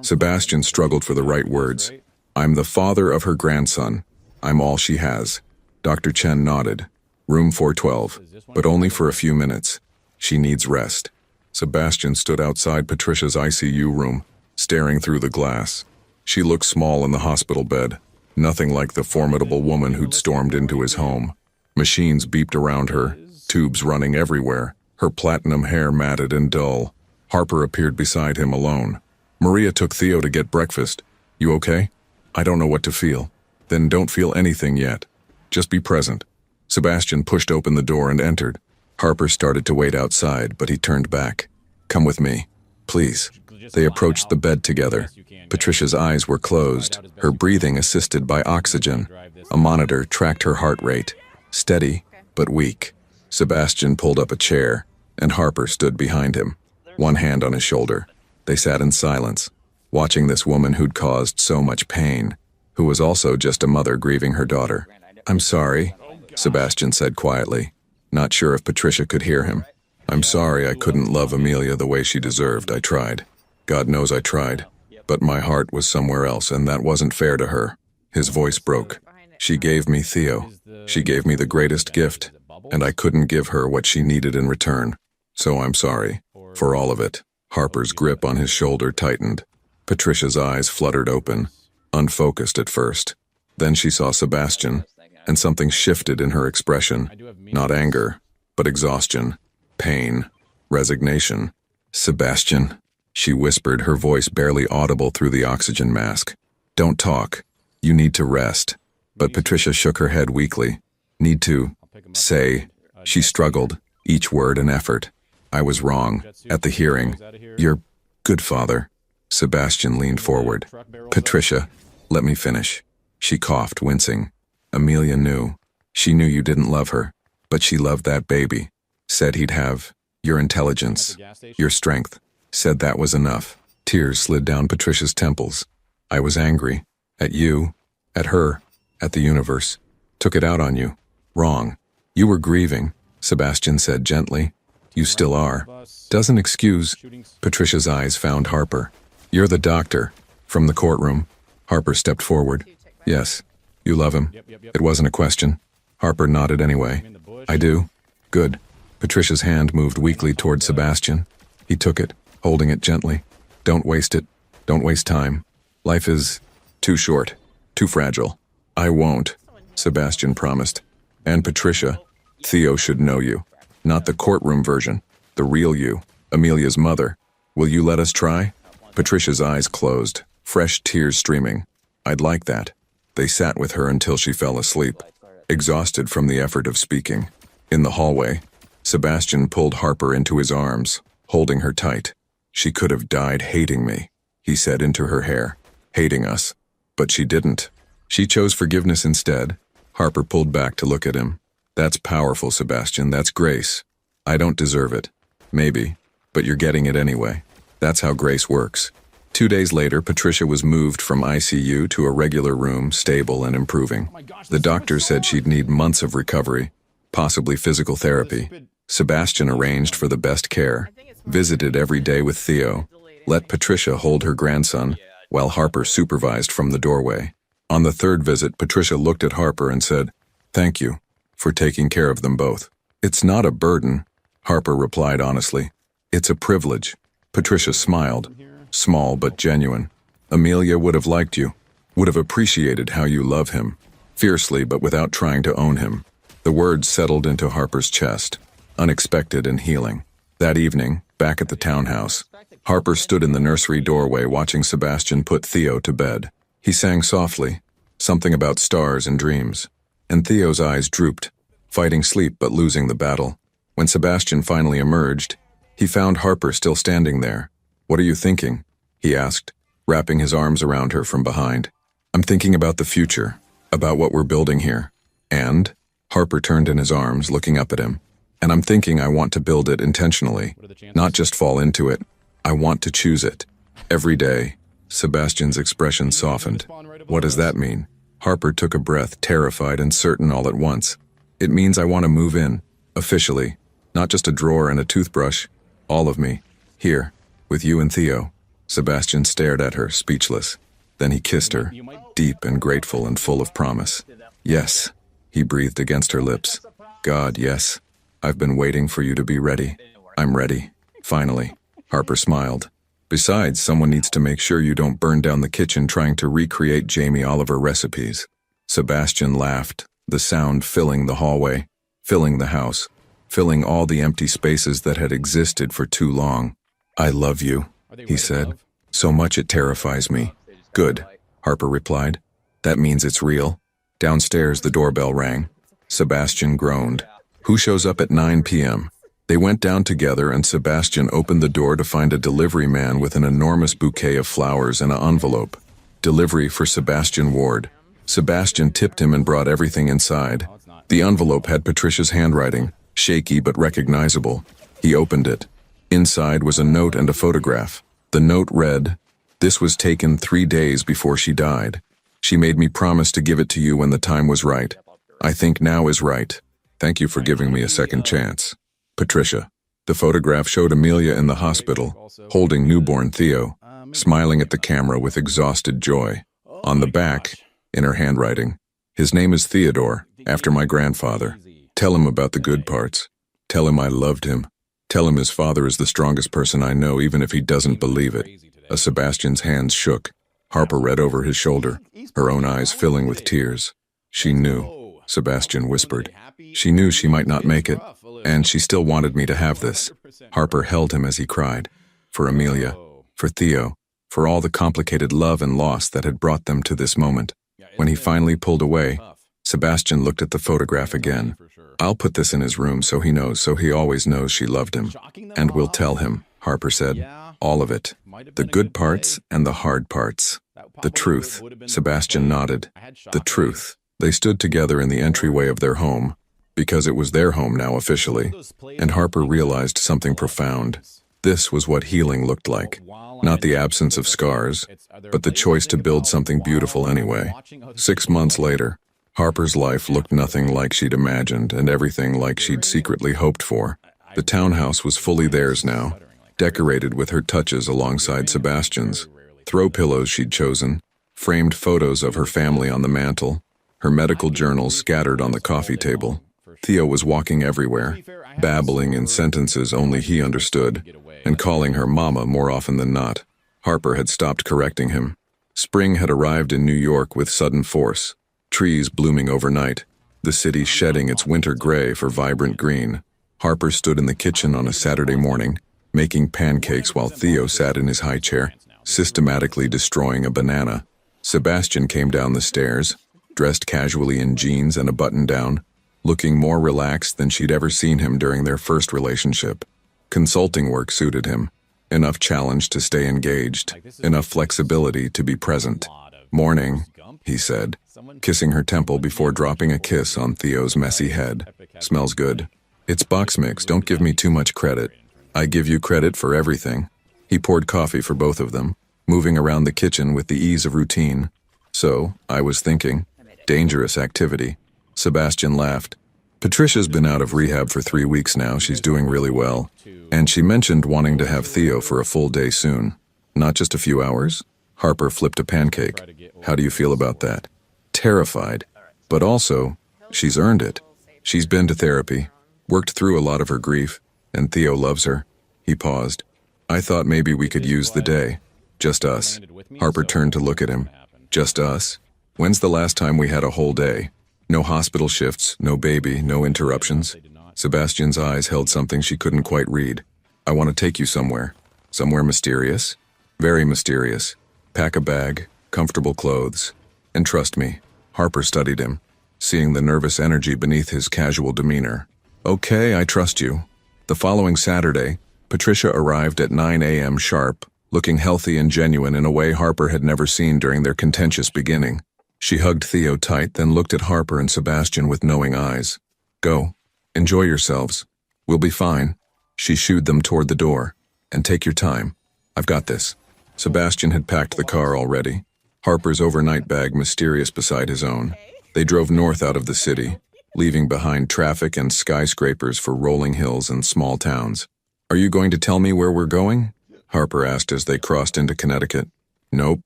Sebastian struggled for the right words. I'm the father of her grandson. I'm all she has. Dr. Chen nodded. Room 412, but only for a few minutes. She needs rest. Sebastian stood outside Patricia's ICU room, staring through the glass. She looked small in the hospital bed, nothing like the formidable woman who'd stormed into his home. Machines beeped around her, tubes running everywhere, her platinum hair matted and dull. Harper appeared beside him alone. Maria took Theo to get breakfast. You okay? I don't know what to feel. Then don't feel anything yet. Just be present. Sebastian pushed open the door and entered. Harper started to wait outside, but he turned back. Come with me, please. They approached the bed together. Patricia's eyes were closed, her breathing assisted by oxygen. A monitor tracked her heart rate. Steady, but weak. Sebastian pulled up a chair, and Harper stood behind him, one hand on his shoulder. They sat in silence, watching this woman who'd caused so much pain, who was also just a mother grieving her daughter. I'm sorry, Sebastian said quietly, not sure if Patricia could hear him. I'm sorry I couldn't love Amelia the way she deserved. I tried. God knows I tried. But my heart was somewhere else, and that wasn't fair to her. His voice broke. She gave me Theo. She gave me the greatest gift, and I couldn't give her what she needed in return. So I'm sorry. For all of it. Harper's grip on his shoulder tightened. Patricia's eyes fluttered open, unfocused at first. Then she saw Sebastian, and something shifted in her expression. Not anger, but exhaustion, pain, resignation. Sebastian, she whispered, her voice barely audible through the oxygen mask. Don't talk. You need to rest. But Patricia shook her head weakly. Need to say. She struggled, each word an effort. I was wrong. At the hearing. You're good, father. Sebastian leaned forward. Patricia, let me finish. She coughed, wincing. Amelia knew. She knew you didn't love her, but she loved that baby. Said he'd have your intelligence, your strength. Said that was enough. Tears slid down Patricia's temples. I was angry. At you. At her. At the universe. Took it out on you. Wrong. You were grieving, Sebastian said gently. You still are. Doesn't excuse. Patricia's eyes found Harper. You're the doctor. From the courtroom. Harper stepped forward. Yes. You love him. It wasn't a question. Harper nodded anyway. I do. Good. Patricia's hand moved weakly toward Sebastian. He took it, holding it gently. Don't waste it. Don't waste time. Life is too short, too fragile. I won't, Sebastian promised. And Patricia, Theo should know you. Not the courtroom version, the real you, Amelia's mother. Will you let us try? Patricia's eyes closed, fresh tears streaming. I'd like that. They sat with her until she fell asleep, exhausted from the effort of speaking. In the hallway, Sebastian pulled Harper into his arms, holding her tight. She could have died hating me, he said into her hair. Hating us. But she didn't. She chose forgiveness instead. Harper pulled back to look at him. That's powerful, Sebastian. That's grace. I don't deserve it. Maybe. But you're getting it anyway. That's how grace works. 2 days later, Patricia was moved from ICU to a regular room, stable and improving. The doctor said she'd need months of recovery, possibly physical therapy. Sebastian arranged for the best care, visited every day with Theo, let Patricia hold her grandson, while Harper supervised from the doorway. On the third visit, Patricia looked at Harper and said, "Thank you for taking care of them both." "It's not a burden," Harper replied honestly. "It's a privilege." Patricia smiled, small but genuine. "Amelia would have liked you, would have appreciated how you love him, fiercely but without trying to own him." The words settled into Harper's chest, unexpected and healing. That evening, back at the townhouse, Harper stood in the nursery doorway watching Sebastian put Theo to bed. He sang softly, something about stars and dreams. And Theo's eyes drooped, fighting sleep but losing the battle. When Sebastian finally emerged, he found Harper still standing there. "What are you thinking?" he asked, wrapping his arms around her from behind. "I'm thinking about the future, about what we're building here." "And?" Harper turned in his arms, looking up at him. "And I'm thinking I want to build it intentionally, not just fall into it. I want to choose it. Every day." Sebastian's expression softened. "What does that mean?" Harper took a breath, terrified and certain all at once. "It means I want to move in, officially. Not just a drawer and a toothbrush. All of me. Here, with you and Theo." Sebastian stared at her, speechless. Then he kissed her, deep and grateful and full of promise. "Yes," he breathed against her lips. "God, yes. I've been waiting for you to be ready. I'm ready. Finally." Harper smiled. "Besides, someone needs to make sure you don't burn down the kitchen trying to recreate Jamie Oliver recipes." Sebastian laughed, the sound filling the hallway, filling the house, filling all the empty spaces that had existed for too long. "I love you," he said. "So much it terrifies me." "Good," Harper replied. "That means it's real." Downstairs, the doorbell rang. Sebastian groaned. "Who shows up at 9 p.m.? They went down together and Sebastian opened the door to find a delivery man with an enormous bouquet of flowers and an envelope. Delivery for Sebastian Ward. Sebastian tipped him and brought everything inside. The envelope had Patricia's handwriting, shaky but recognizable. He opened it. Inside was a note and a photograph. The note read, "This was taken 3 days before she died. She made me promise to give it to you when the time was right. I think now is right. Thank you for giving me a second chance. Patricia." The photograph showed Amelia in the hospital, holding newborn Theo, smiling at the camera with exhausted joy. On the back, in her handwriting, "His name is Theodore, after my grandfather. Tell him about the good parts. Tell him I loved him. Tell him his father is the strongest person I know, even if he doesn't believe it." As Sebastian's hands shook, Harper read over his shoulder, her own eyes filling with tears. "She knew," Sebastian whispered. "She knew she might not make it, and she still wanted me to have this." Harper held him as he cried. For Amelia, for Theo, for all the complicated love and loss that had brought them to this moment. When he finally pulled away, Sebastian looked at the photograph again. "I'll put this in his room so he knows, so he always knows she loved him. And we'll tell him," Harper said. "All of it. The good parts and the hard parts. The truth." Sebastian nodded. "The truth." They stood together in the entryway of their home, because it was their home now officially, and Harper realized something profound. This was what healing looked like. Not the absence of scars, but the choice to build something beautiful anyway. 6 months later, Harper's life looked nothing like she'd imagined and everything like she'd secretly hoped for. The townhouse was fully theirs now, decorated with her touches alongside Sebastian's. Throw pillows she'd chosen, framed photos of her family on the mantel, her medical journals scattered on the coffee table. Theo was walking everywhere, babbling in sentences only he understood, and calling her mama more often than not. Harper had stopped correcting him. Spring had arrived in New York with sudden force. Trees blooming overnight, the city shedding its winter gray for vibrant green. Harper stood in the kitchen on a Saturday morning, making pancakes while Theo sat in his high chair, systematically destroying a banana. Sebastian came down the stairs, dressed casually in jeans and a button-down, looking more relaxed than she'd ever seen him during their first relationship. Consulting work suited him. Enough challenge to stay engaged, enough flexibility to be present. "Morning," he said, kissing her temple before dropping a kiss on Theo's messy head. "Smells good." "It's box mix, don't give me too much credit." "I give you credit for everything." He poured coffee for both of them, moving around the kitchen with the ease of routine. "So, I was thinking, dangerous activity." Sebastian laughed. "Patricia's been out of rehab for 3 weeks now, she's doing really well. And she mentioned wanting to have Theo for a full day soon. Not just a few hours?" Harper flipped a pancake. "How do you feel about that?" "Terrified. But also, she's earned it. She's been to therapy, worked through a lot of her grief, and Theo loves her." He paused. "I thought maybe we could use the day. Just us." Harper turned to look at him. "Just us? When's the last time we had a whole day? No hospital shifts, no baby, no interruptions." Sebastian's eyes held something she couldn't quite read. "I want to take you somewhere. Somewhere mysterious? Very mysterious. Pack a bag, comfortable clothes. And trust me, Harper studied him, seeing the nervous energy beneath his casual demeanor. Okay, I trust you. The following Saturday, Patricia arrived at 9 a.m. sharp, looking healthy and genuine in a way Harper had never seen during their contentious beginning. She hugged Theo tight, then looked at Harper and Sebastian with knowing eyes. Go. Enjoy yourselves. We'll be fine. She shooed them toward the door. And take your time. I've got this. Sebastian had packed the car already, Harper's overnight bag mysterious beside his own. They drove north out of the city, leaving behind traffic and skyscrapers for rolling hills and small towns. Are you going to tell me where we're going? Harper asked as they crossed into Connecticut. Nope.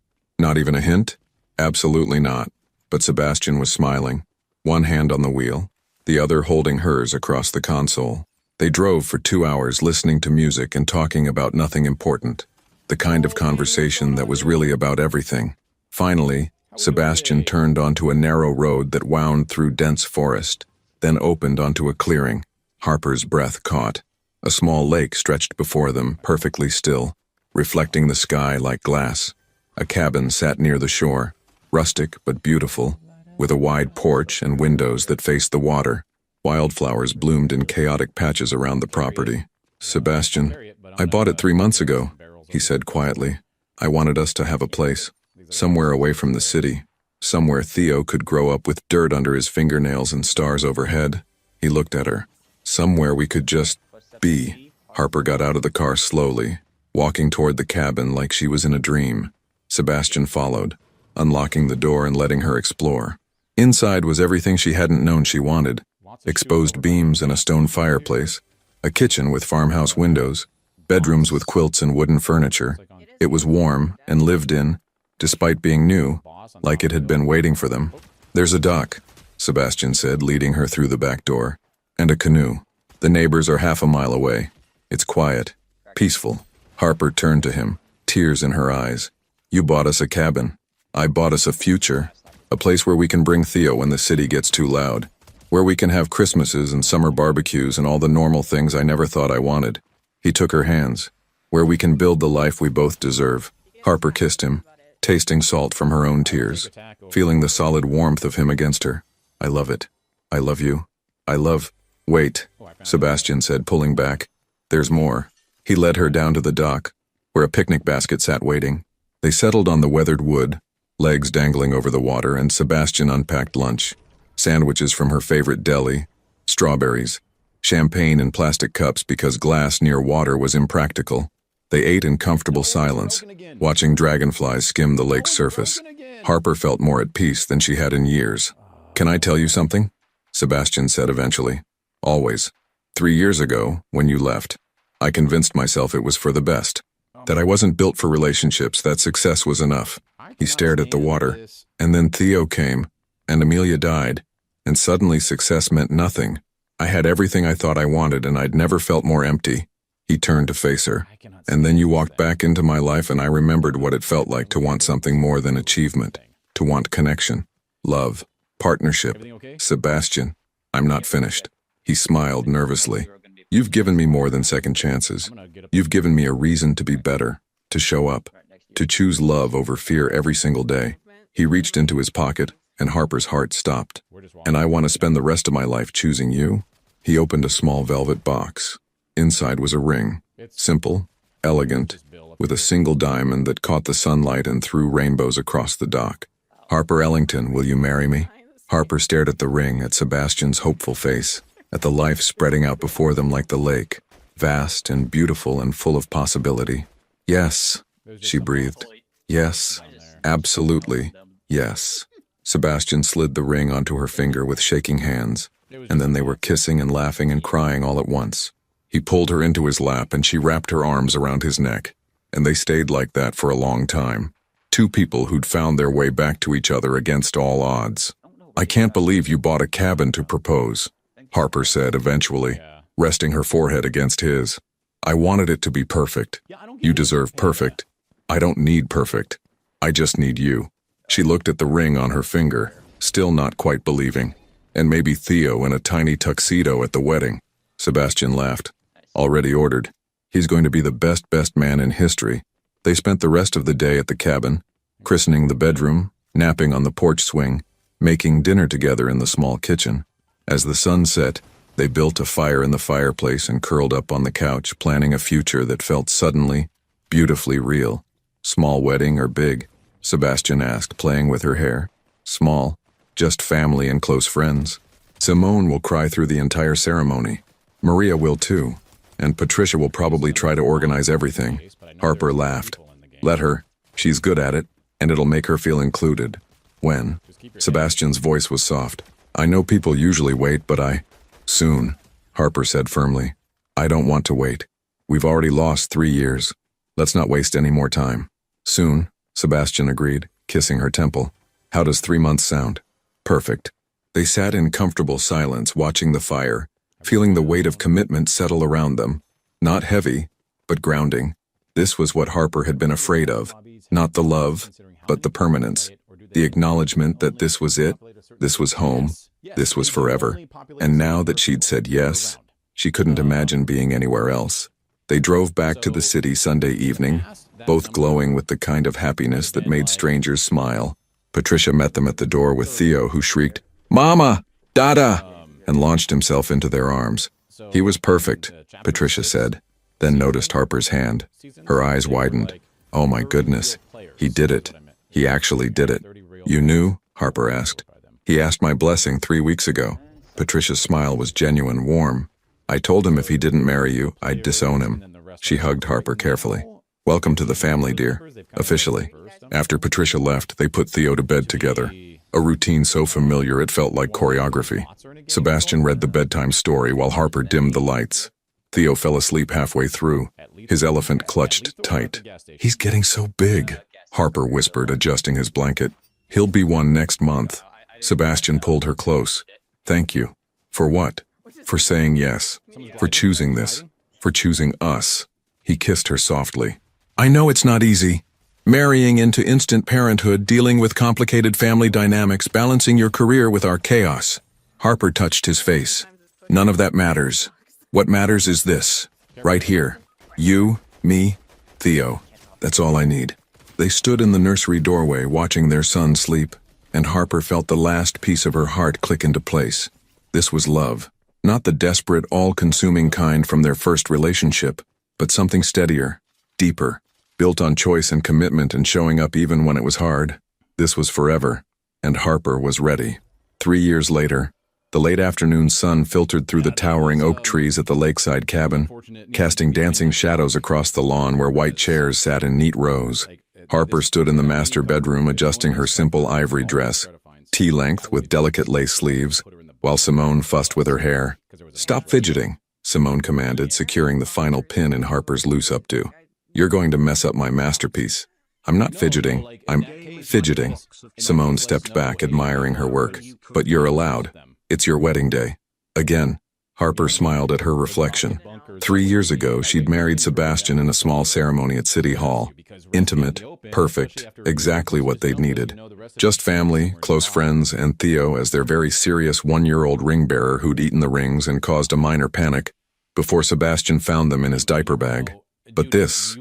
Not even a hint? Absolutely not. But Sebastian was smiling, one hand on the wheel, the other holding hers across the console. They drove for 2 hours listening to music and talking about nothing important, the kind of conversation that was really about everything. Finally, Sebastian turned onto a narrow road that wound through dense forest, then opened onto a clearing. Harper's breath caught. A small lake stretched before them, perfectly still, reflecting the sky like glass. A cabin sat near the shore, rustic but beautiful, with a wide porch and windows that faced the water. Wildflowers bloomed in chaotic patches around the property. Sebastian, I bought it 3 months ago, he said quietly. I wanted us to have a place, somewhere away from the city, somewhere Theo could grow up with dirt under his fingernails and stars overhead. He looked at her. Somewhere we could just be. Harper got out of the car slowly, walking toward the cabin like she was in a dream. Sebastian followed, unlocking the door and letting her explore. Inside was everything she hadn't known she wanted. Exposed beams and a stone fireplace, a kitchen with farmhouse windows, bedrooms with quilts and wooden furniture. It was warm and lived in, despite being new, like it had been waiting for them. There's a dock, Sebastian said, leading her through the back door, and a canoe. The neighbors are half a mile away. It's quiet, peaceful. Harper turned to him, tears in her eyes. You bought us a cabin. I bought us a future, a place where we can bring Theo when the city gets too loud, where we can have Christmases and summer barbecues and all the normal things I never thought I wanted. He took her hands, where we can build the life we both deserve. Harper kissed him, tasting salt from her own tears, feeling the solid warmth of him against her. I love it. I love you. I love... Wait, Sebastian said, pulling back. There's more. He led her down to the dock, where a picnic basket sat waiting. They settled on the weathered wood, legs dangling over the water, and Sebastian unpacked lunch. Sandwiches from her favorite deli, strawberries, champagne in plastic cups because glass near water was impractical. They ate in comfortable silence, watching dragonflies skim the lake's surface. Harper felt more at peace than she had in years. Can I tell you something? Sebastian said eventually. Always. 3 years ago, when you left, I convinced myself it was for the best, that I wasn't built for relationships, that success was enough. He stared at the water, and then Theo came, and Amelia died, and suddenly success meant nothing. I had everything I thought I wanted, and I'd never felt more empty. He turned to face her. And then you walked back into my life, and I remembered what it felt like to want something more than achievement, to want connection, love, partnership. Sebastian, I'm not finished. He smiled nervously. You've given me more than second chances. You've given me a reason to be better, to show up, to choose love over fear every single day. He reached into his pocket, and Harper's heart stopped. And I want to spend the rest of my life choosing you. He opened a small velvet box. Inside was a ring, simple, elegant, with a single diamond that caught the sunlight and threw rainbows across the dock. Harper Ellington, will you marry me? Harper stared at the ring, at Sebastian's hopeful face, at the life spreading out before them like the lake, vast and beautiful and full of possibility. Yes, she breathed. Yes, absolutely, yes. Sebastian slid the ring onto her finger with shaking hands, and then they were kissing and laughing and crying all at once. He pulled her into his lap and she wrapped her arms around his neck, and they stayed like that for a long time. Two people who'd found their way back to each other against all odds. I can't believe you bought a cabin to propose, Harper said eventually, resting her forehead against his. I wanted it to be perfect. You deserve perfect. I don't need perfect. I just need you. She looked at the ring on her finger, still not quite believing. And maybe Theo in a tiny tuxedo at the wedding. Sebastian laughed. Already ordered. He's going to be the best man in history. They spent the rest of the day at the cabin, christening the bedroom, napping on the porch swing, making dinner together in the small kitchen. As the sun set, they built a fire in the fireplace and curled up on the couch, planning a future that felt suddenly, beautifully real. Small wedding or big? Sebastian asked, playing with her hair. Small, just family and close friends. Simone will cry through the entire ceremony. Maria will too. And Patricia will probably try to organize everything. Harper laughed. Let her. She's good at it, and it'll make her feel included. When? Sebastian's voice was soft. I know people usually wait, but Soon, Harper said firmly. I don't want to wait. We've already lost 3 years. Let's not waste any more time. Soon, Sebastian agreed, kissing her temple. How does 3 months sound? Perfect. They sat in comfortable silence, watching the fire, feeling the weight of commitment settle around them. Not heavy, but grounding. This was what Harper had been afraid of. Not the love, but the permanence. The acknowledgement that this was it, this was home, this was forever. And now that she'd said yes, she couldn't imagine being anywhere else. They drove back to the city Sunday evening, both glowing with the kind of happiness that made strangers smile. Patricia met them at the door with Theo, who shrieked, Mama! Dada! And launched himself into their arms. He was perfect, Patricia said, then noticed Harper's hand. Her eyes widened. Oh my goodness, he did it. He actually did it. You knew? Harper asked. He asked my blessing 3 weeks ago. Patricia's smile was genuine, warm. I told him if he didn't marry you, I'd disown him. She hugged Harper carefully. Welcome to the family, dear. Officially. After Patricia left, they put Theo to bed together. A routine so familiar it felt like choreography. Sebastian read the bedtime story while Harper dimmed the lights. Theo fell asleep halfway through. His elephant clutched tight. He's getting so big, Harper whispered, adjusting his blanket. He'll be one next month. Sebastian pulled her close. Thank you. For what? For saying yes. For choosing this. For choosing us. He kissed her softly. I know it's not easy. Marrying into instant parenthood, dealing with complicated family dynamics, balancing your career with our chaos. Harper touched his face. None of that matters. What matters is this. Right here. You, me, Theo. That's all I need. They stood in the nursery doorway watching their son sleep, and Harper felt the last piece of her heart click into place. This was love. Not the desperate, all-consuming kind from their first relationship, but something steadier, deeper, built on choice and commitment and showing up even when it was hard. This was forever, and Harper was ready. 3 years later, the late afternoon sun filtered through the towering oak trees at the lakeside cabin, casting dancing shadows across the lawn where white chairs sat in neat rows. Harper stood in the master bedroom adjusting her simple ivory dress, tea-length with delicate lace sleeves, while Simone fussed with her hair. Stop fidgeting, Simone commanded, securing the final pin in Harper's loose updo. You're going to mess up my masterpiece. I'm not fidgeting, I'm fidgeting. Simone stepped back, admiring her work. But you're allowed. It's your wedding day. Again, Harper smiled at her reflection. 3 years ago, she'd married Sebastian in a small ceremony at City Hall. Intimate, perfect, exactly what they'd needed. Just family, close friends, and Theo as their very serious 1-year-old ring bearer who'd eaten the rings and caused a minor panic before Sebastian found them in his diaper bag. But this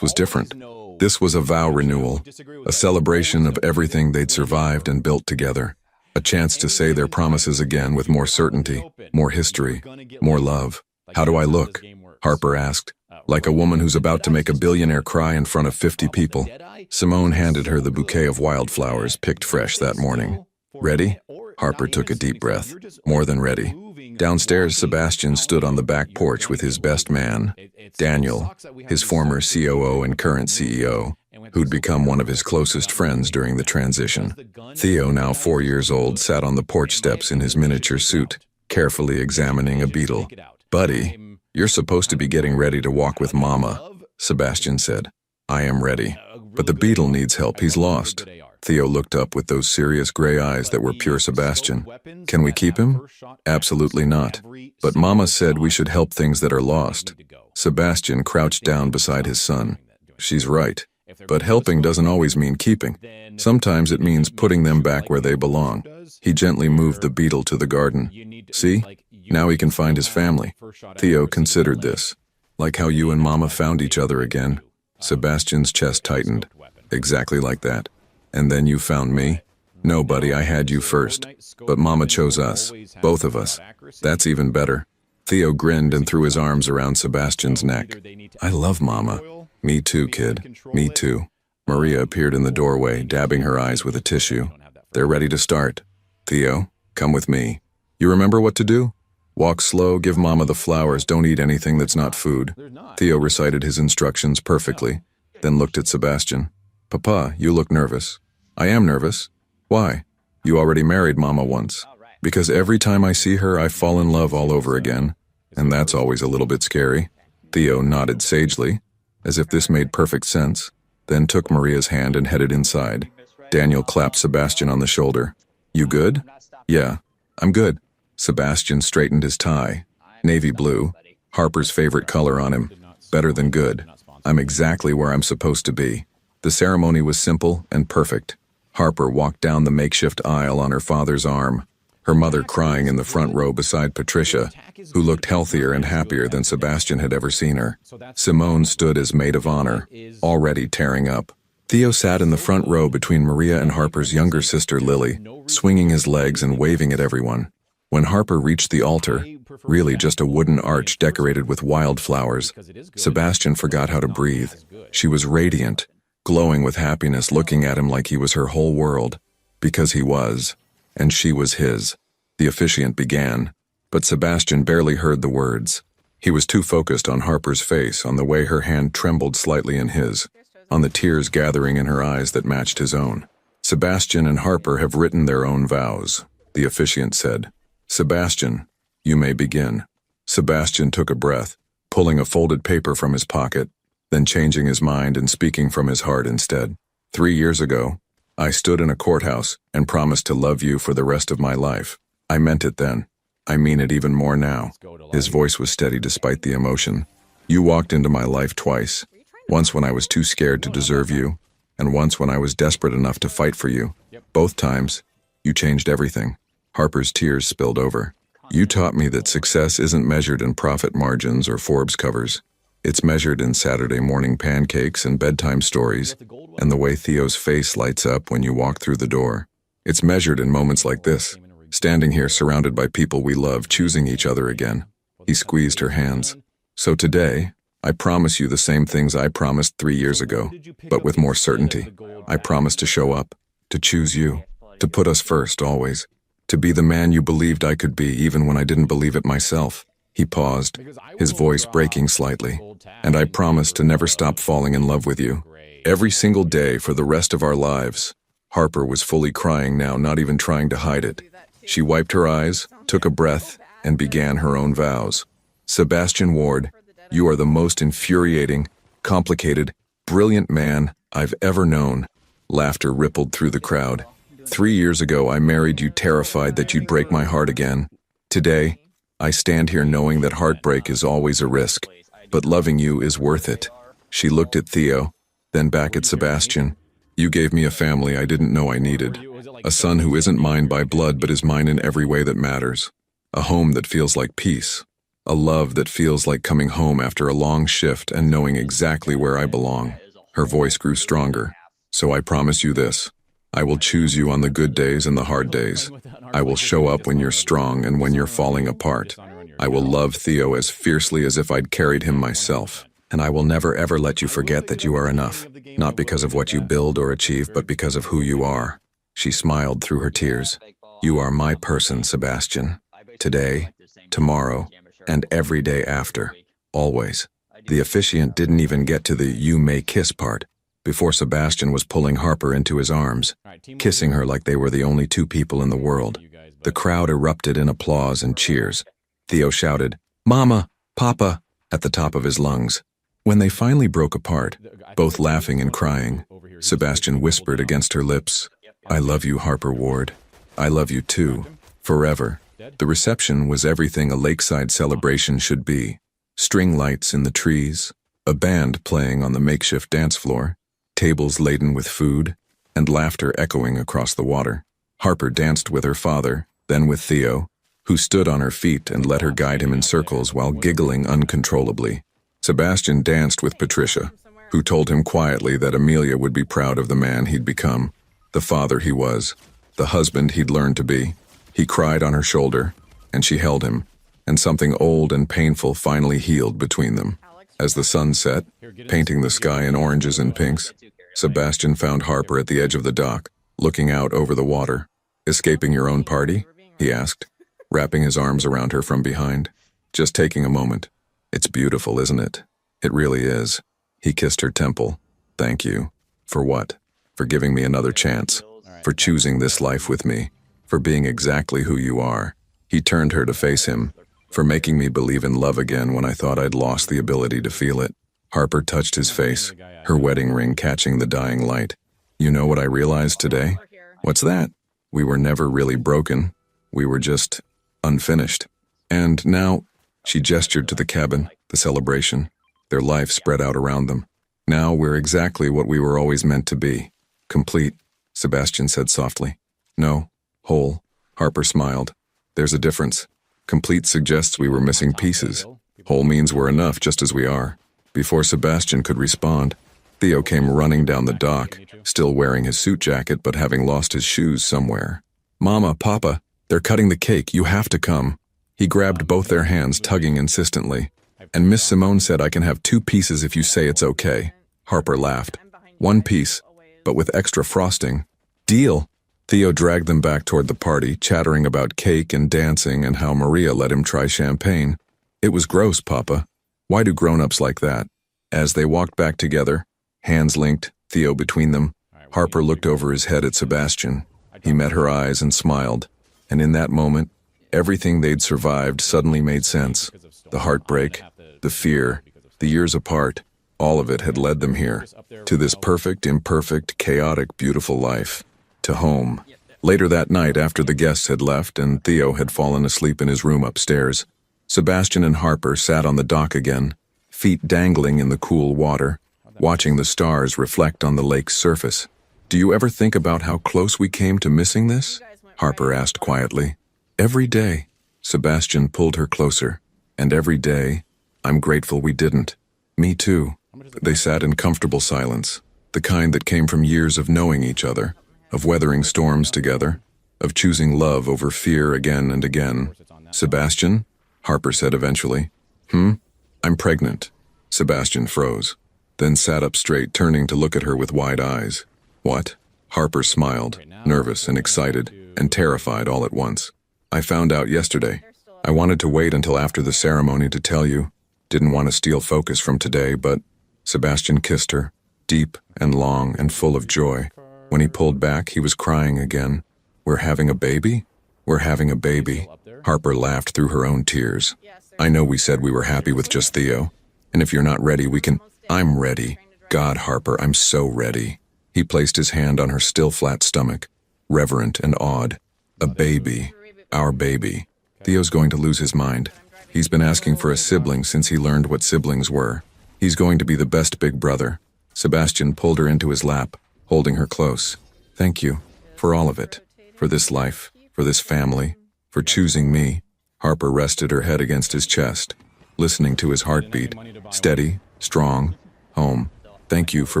was different. This was a vow renewal, a celebration of everything they'd survived and built together. A chance to say their promises again with more certainty, more history, more love. How do I look? Harper asked. Like a woman who's about to make a billionaire cry in front of 50 people. Simone handed her the bouquet of wildflowers picked fresh that morning. Ready? Harper took a deep breath. More than ready. Downstairs, Sebastian stood on the back porch with his best man, Daniel, his former COO and current CEO, who'd become one of his closest friends during the transition. Theo, now 4 years old, sat on the porch steps in his miniature suit, carefully examining a beetle. Buddy, you're supposed to be getting ready to walk with Mama, Sebastian said. I am ready. But the beetle needs help. He's lost. Theo looked up with those serious gray eyes that were pure Sebastian. Can we keep him? Absolutely not. But Mama said we should help things that are lost. Sebastian crouched down beside his son. She's right. But helping doesn't always mean keeping. Sometimes it means putting them back where they belong. He gently moved the beetle to the garden. See? Now he can find his family. Theo considered this. Like how you and Mama found each other again. Sebastian's chest tightened. Exactly like that. And then you found me? No, buddy, I had you first. But Mama chose us, both of us. That's even better. Theo grinned and threw his arms around Sebastian's neck. I love Mama. Me too, kid. Me too. Maria appeared in the doorway, dabbing her eyes with a tissue. They're ready to start. Theo, come with me. You remember what to do? Walk slow, give Mama the flowers, don't eat anything that's not food. Theo recited his instructions perfectly, then looked at Sebastian. Papa, you look nervous. I am nervous. Why? You already married Mama once. Because every time I see her, I fall in love all over again. And that's always a little bit scary. Theo nodded sagely, as if this made perfect sense, then took Maria's hand and headed inside. Daniel clapped Sebastian on the shoulder. You good? Yeah, I'm good. Sebastian straightened his tie. Navy blue, Harper's favorite color on him. Better than good. I'm exactly where I'm supposed to be. The ceremony was simple and perfect. Harper walked down the makeshift aisle on her father's arm, her mother crying in the front row beside Patricia, who looked healthier and happier than Sebastian had ever seen her. Simone stood as maid of honor, already tearing up. Theo sat in the front row between Maria and Harper's younger sister Lily, swinging his legs and waving at everyone. When Harper reached the altar, really just a wooden arch decorated with wildflowers, Sebastian forgot how to breathe. She was radiant, glowing with happiness, looking at him like he was her whole world, because he was, and she was his. The officiant began, but Sebastian barely heard the words. He was too focused on Harper's face, on the way her hand trembled slightly in his, on the tears gathering in her eyes that matched his own. Sebastian and Harper have written their own vows, the officiant said. Sebastian, you may begin. Sebastian took a breath, pulling a folded paper from his pocket, then changing his mind and speaking from his heart instead. 3 years ago, I stood in a courthouse and promised to love you for the rest of my life. I meant it then. I mean it even more now. His voice was steady despite the emotion. You walked into my life twice. Once when I was too scared to deserve you, and once when I was desperate enough to fight for you. Both times, you changed everything. Harper's tears spilled over. You taught me that success isn't measured in profit margins or Forbes covers. It's measured in Saturday morning pancakes and bedtime stories, and the way Theo's face lights up when you walk through the door. It's measured in moments like this, standing here surrounded by people we love, choosing each other again. He squeezed her hands. So today, I promise you the same things I promised 3 years ago, but with more certainty. I promise to show up, to choose you, to put us first always, to be the man you believed I could be even when I didn't believe it myself. He paused, his voice breaking slightly. And I promise to never stop falling in love with you. Every single day for the rest of our lives. Harper was fully crying now, not even trying to hide it. She wiped her eyes, took a breath, and began her own vows. Sebastian Ward, you are the most infuriating, complicated, brilliant man I've ever known. Laughter rippled through the crowd. 3 years ago, I married you terrified that you'd break my heart again. Today, I stand here knowing that heartbreak is always a risk, but loving you is worth it. She looked at Theo, then back at Sebastian. You gave me a family I didn't know I needed. A son who isn't mine by blood but is mine in every way that matters. A home that feels like peace. A love that feels like coming home after a long shift and knowing exactly where I belong. Her voice grew stronger. So I promise you this. I will choose you on the good days and the hard days. I will show up when you're strong and when you're falling apart. I will love Theo as fiercely as if I'd carried him myself. And I will never ever let you forget that you are enough. Not because of what you build or achieve, but because of who you are. She smiled through her tears. You are my person, Sebastian. Today, tomorrow, and every day after. Always. The officiant didn't even get to the "you may kiss" part before Sebastian was pulling Harper into his arms, kissing her like they were the only two people in the world. The crowd erupted in applause and cheers. Theo shouted, "Mama! Papa!" at the top of his lungs. When they finally broke apart, both laughing and crying, Sebastian whispered against her lips, "I love you, Harper Ward. I love you too. Forever." The reception was everything a lakeside celebration should be. String lights in the trees, a band playing on the makeshift dance floor, tables laden with food, and laughter echoing across the water. Harper danced with her father, then with Theo, who stood on her feet and let her guide him in circles while giggling uncontrollably. Sebastian danced with Patricia, who told him quietly that Amelia would be proud of the man he'd become. the father he was, the husband he'd learned to be. He cried on her shoulder, and she held him, and something old and painful finally healed between them. As the sun set, painting the sky in oranges and pinks, Sebastian found Harper at the edge of the dock, looking out over the water. "Escaping your own party?" he asked, wrapping his arms around her from behind. "Just taking a moment. It's beautiful, isn't it?" "It really is." He kissed her temple. "Thank you." "For what?" "For giving me another chance. For choosing this life with me. For being exactly who you are." He turned her to face him. "For making me believe in love again when I thought I'd lost the ability to feel it." Harper touched his face, her wedding ring catching the dying light. "You know what I realized today?" "What's that?" "We were never really broken. We were just unfinished. And now," she gestured to the cabin, the celebration, their life spread out around them. "Now we're exactly what we were always meant to be. Complete," Sebastian said softly. "No, whole." Harper smiled. "There's a difference. Complete suggests we were missing pieces. Whole means we're enough just as we are." Before Sebastian could respond, Theo came running down the dock, still wearing his suit jacket but having lost his shoes somewhere. "Mama, Papa, they're cutting the cake. You have to come." He grabbed both their hands, tugging insistently. "And Miss Simone said I can have 2 pieces if you say it's okay." Harper laughed. "1 piece, but with extra frosting." "Deal." Theo dragged them back toward the party, chattering about cake and dancing and how Maria let him try champagne. "It was gross, Papa. Why do grown-ups like that?" As they walked back together, hands linked, Theo between them, Harper looked over his head at Sebastian. He met her eyes and smiled, and in that moment, everything they'd survived suddenly made sense. The heartbreak, the fear, the years apart, all of it had led them here, to this perfect, imperfect, chaotic, beautiful life, to home. Later that night, after the guests had left and Theo had fallen asleep in his room upstairs, Sebastian and Harper sat on the dock again, feet dangling in the cool water, watching the stars reflect on the lake's surface. "Do you ever think about how close we came to missing this?" Harper asked quietly. "Every day." Sebastian pulled her closer. "And every day, I'm grateful we didn't." "Me too." They sat in comfortable silence, the kind that came from years of knowing each other, of weathering storms together, of choosing love over fear again and again. "Sebastian?" Harper said eventually. "I'm pregnant." Sebastian froze, then sat up straight, turning to look at her with wide eyes. "What?" Harper smiled, nervous and excited and terrified all at once. "I found out yesterday. I wanted to wait until after the ceremony to tell you. Didn't want to steal focus from today, but..." Sebastian kissed her, deep and long and full of joy. When he pulled back, he was crying again. "We're having a baby? We're having a baby." Harper laughed through her own tears. "I know we said we were happy with just Theo. And if you're not ready, we can..." "I'm ready. God, Harper, I'm so ready." He placed his hand on her still flat stomach, reverent and awed. "A baby. Our baby. Theo's going to lose his mind. He's been asking for a sibling since he learned what siblings were. He's going to be the best big brother." Sebastian pulled her into his lap, holding her close. "Thank you. For all of it. For this life. For this family. For choosing me." Harper rested her head against his chest, listening to his heartbeat. Steady, strong, home. "Thank you for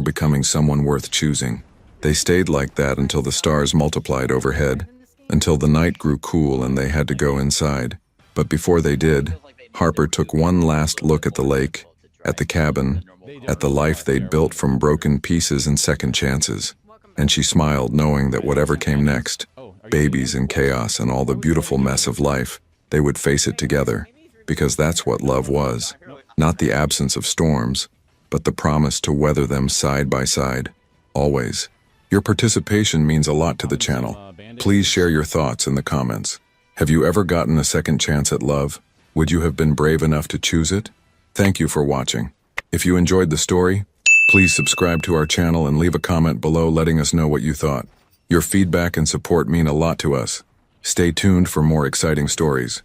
becoming someone worth choosing." They stayed like that until the stars multiplied overhead, until the night grew cool and they had to go inside. But before they did, Harper took one last look at the lake, at the cabin, at the life they'd built from broken pieces and second chances. And she smiled, knowing that whatever came next, babies and chaos and all the beautiful mess of life, they would face it together, because that's what love was. Not the absence of storms, but the promise to weather them side by side, always. Your participation means a lot to the channel. Please share your thoughts in the comments. Have you ever gotten a second chance at love? Would you have been brave enough to choose it? Thank you for watching. If you enjoyed the story, please subscribe to our channel and leave a comment below letting us know what you thought. Your feedback and support mean a lot to us. Stay tuned for more exciting stories.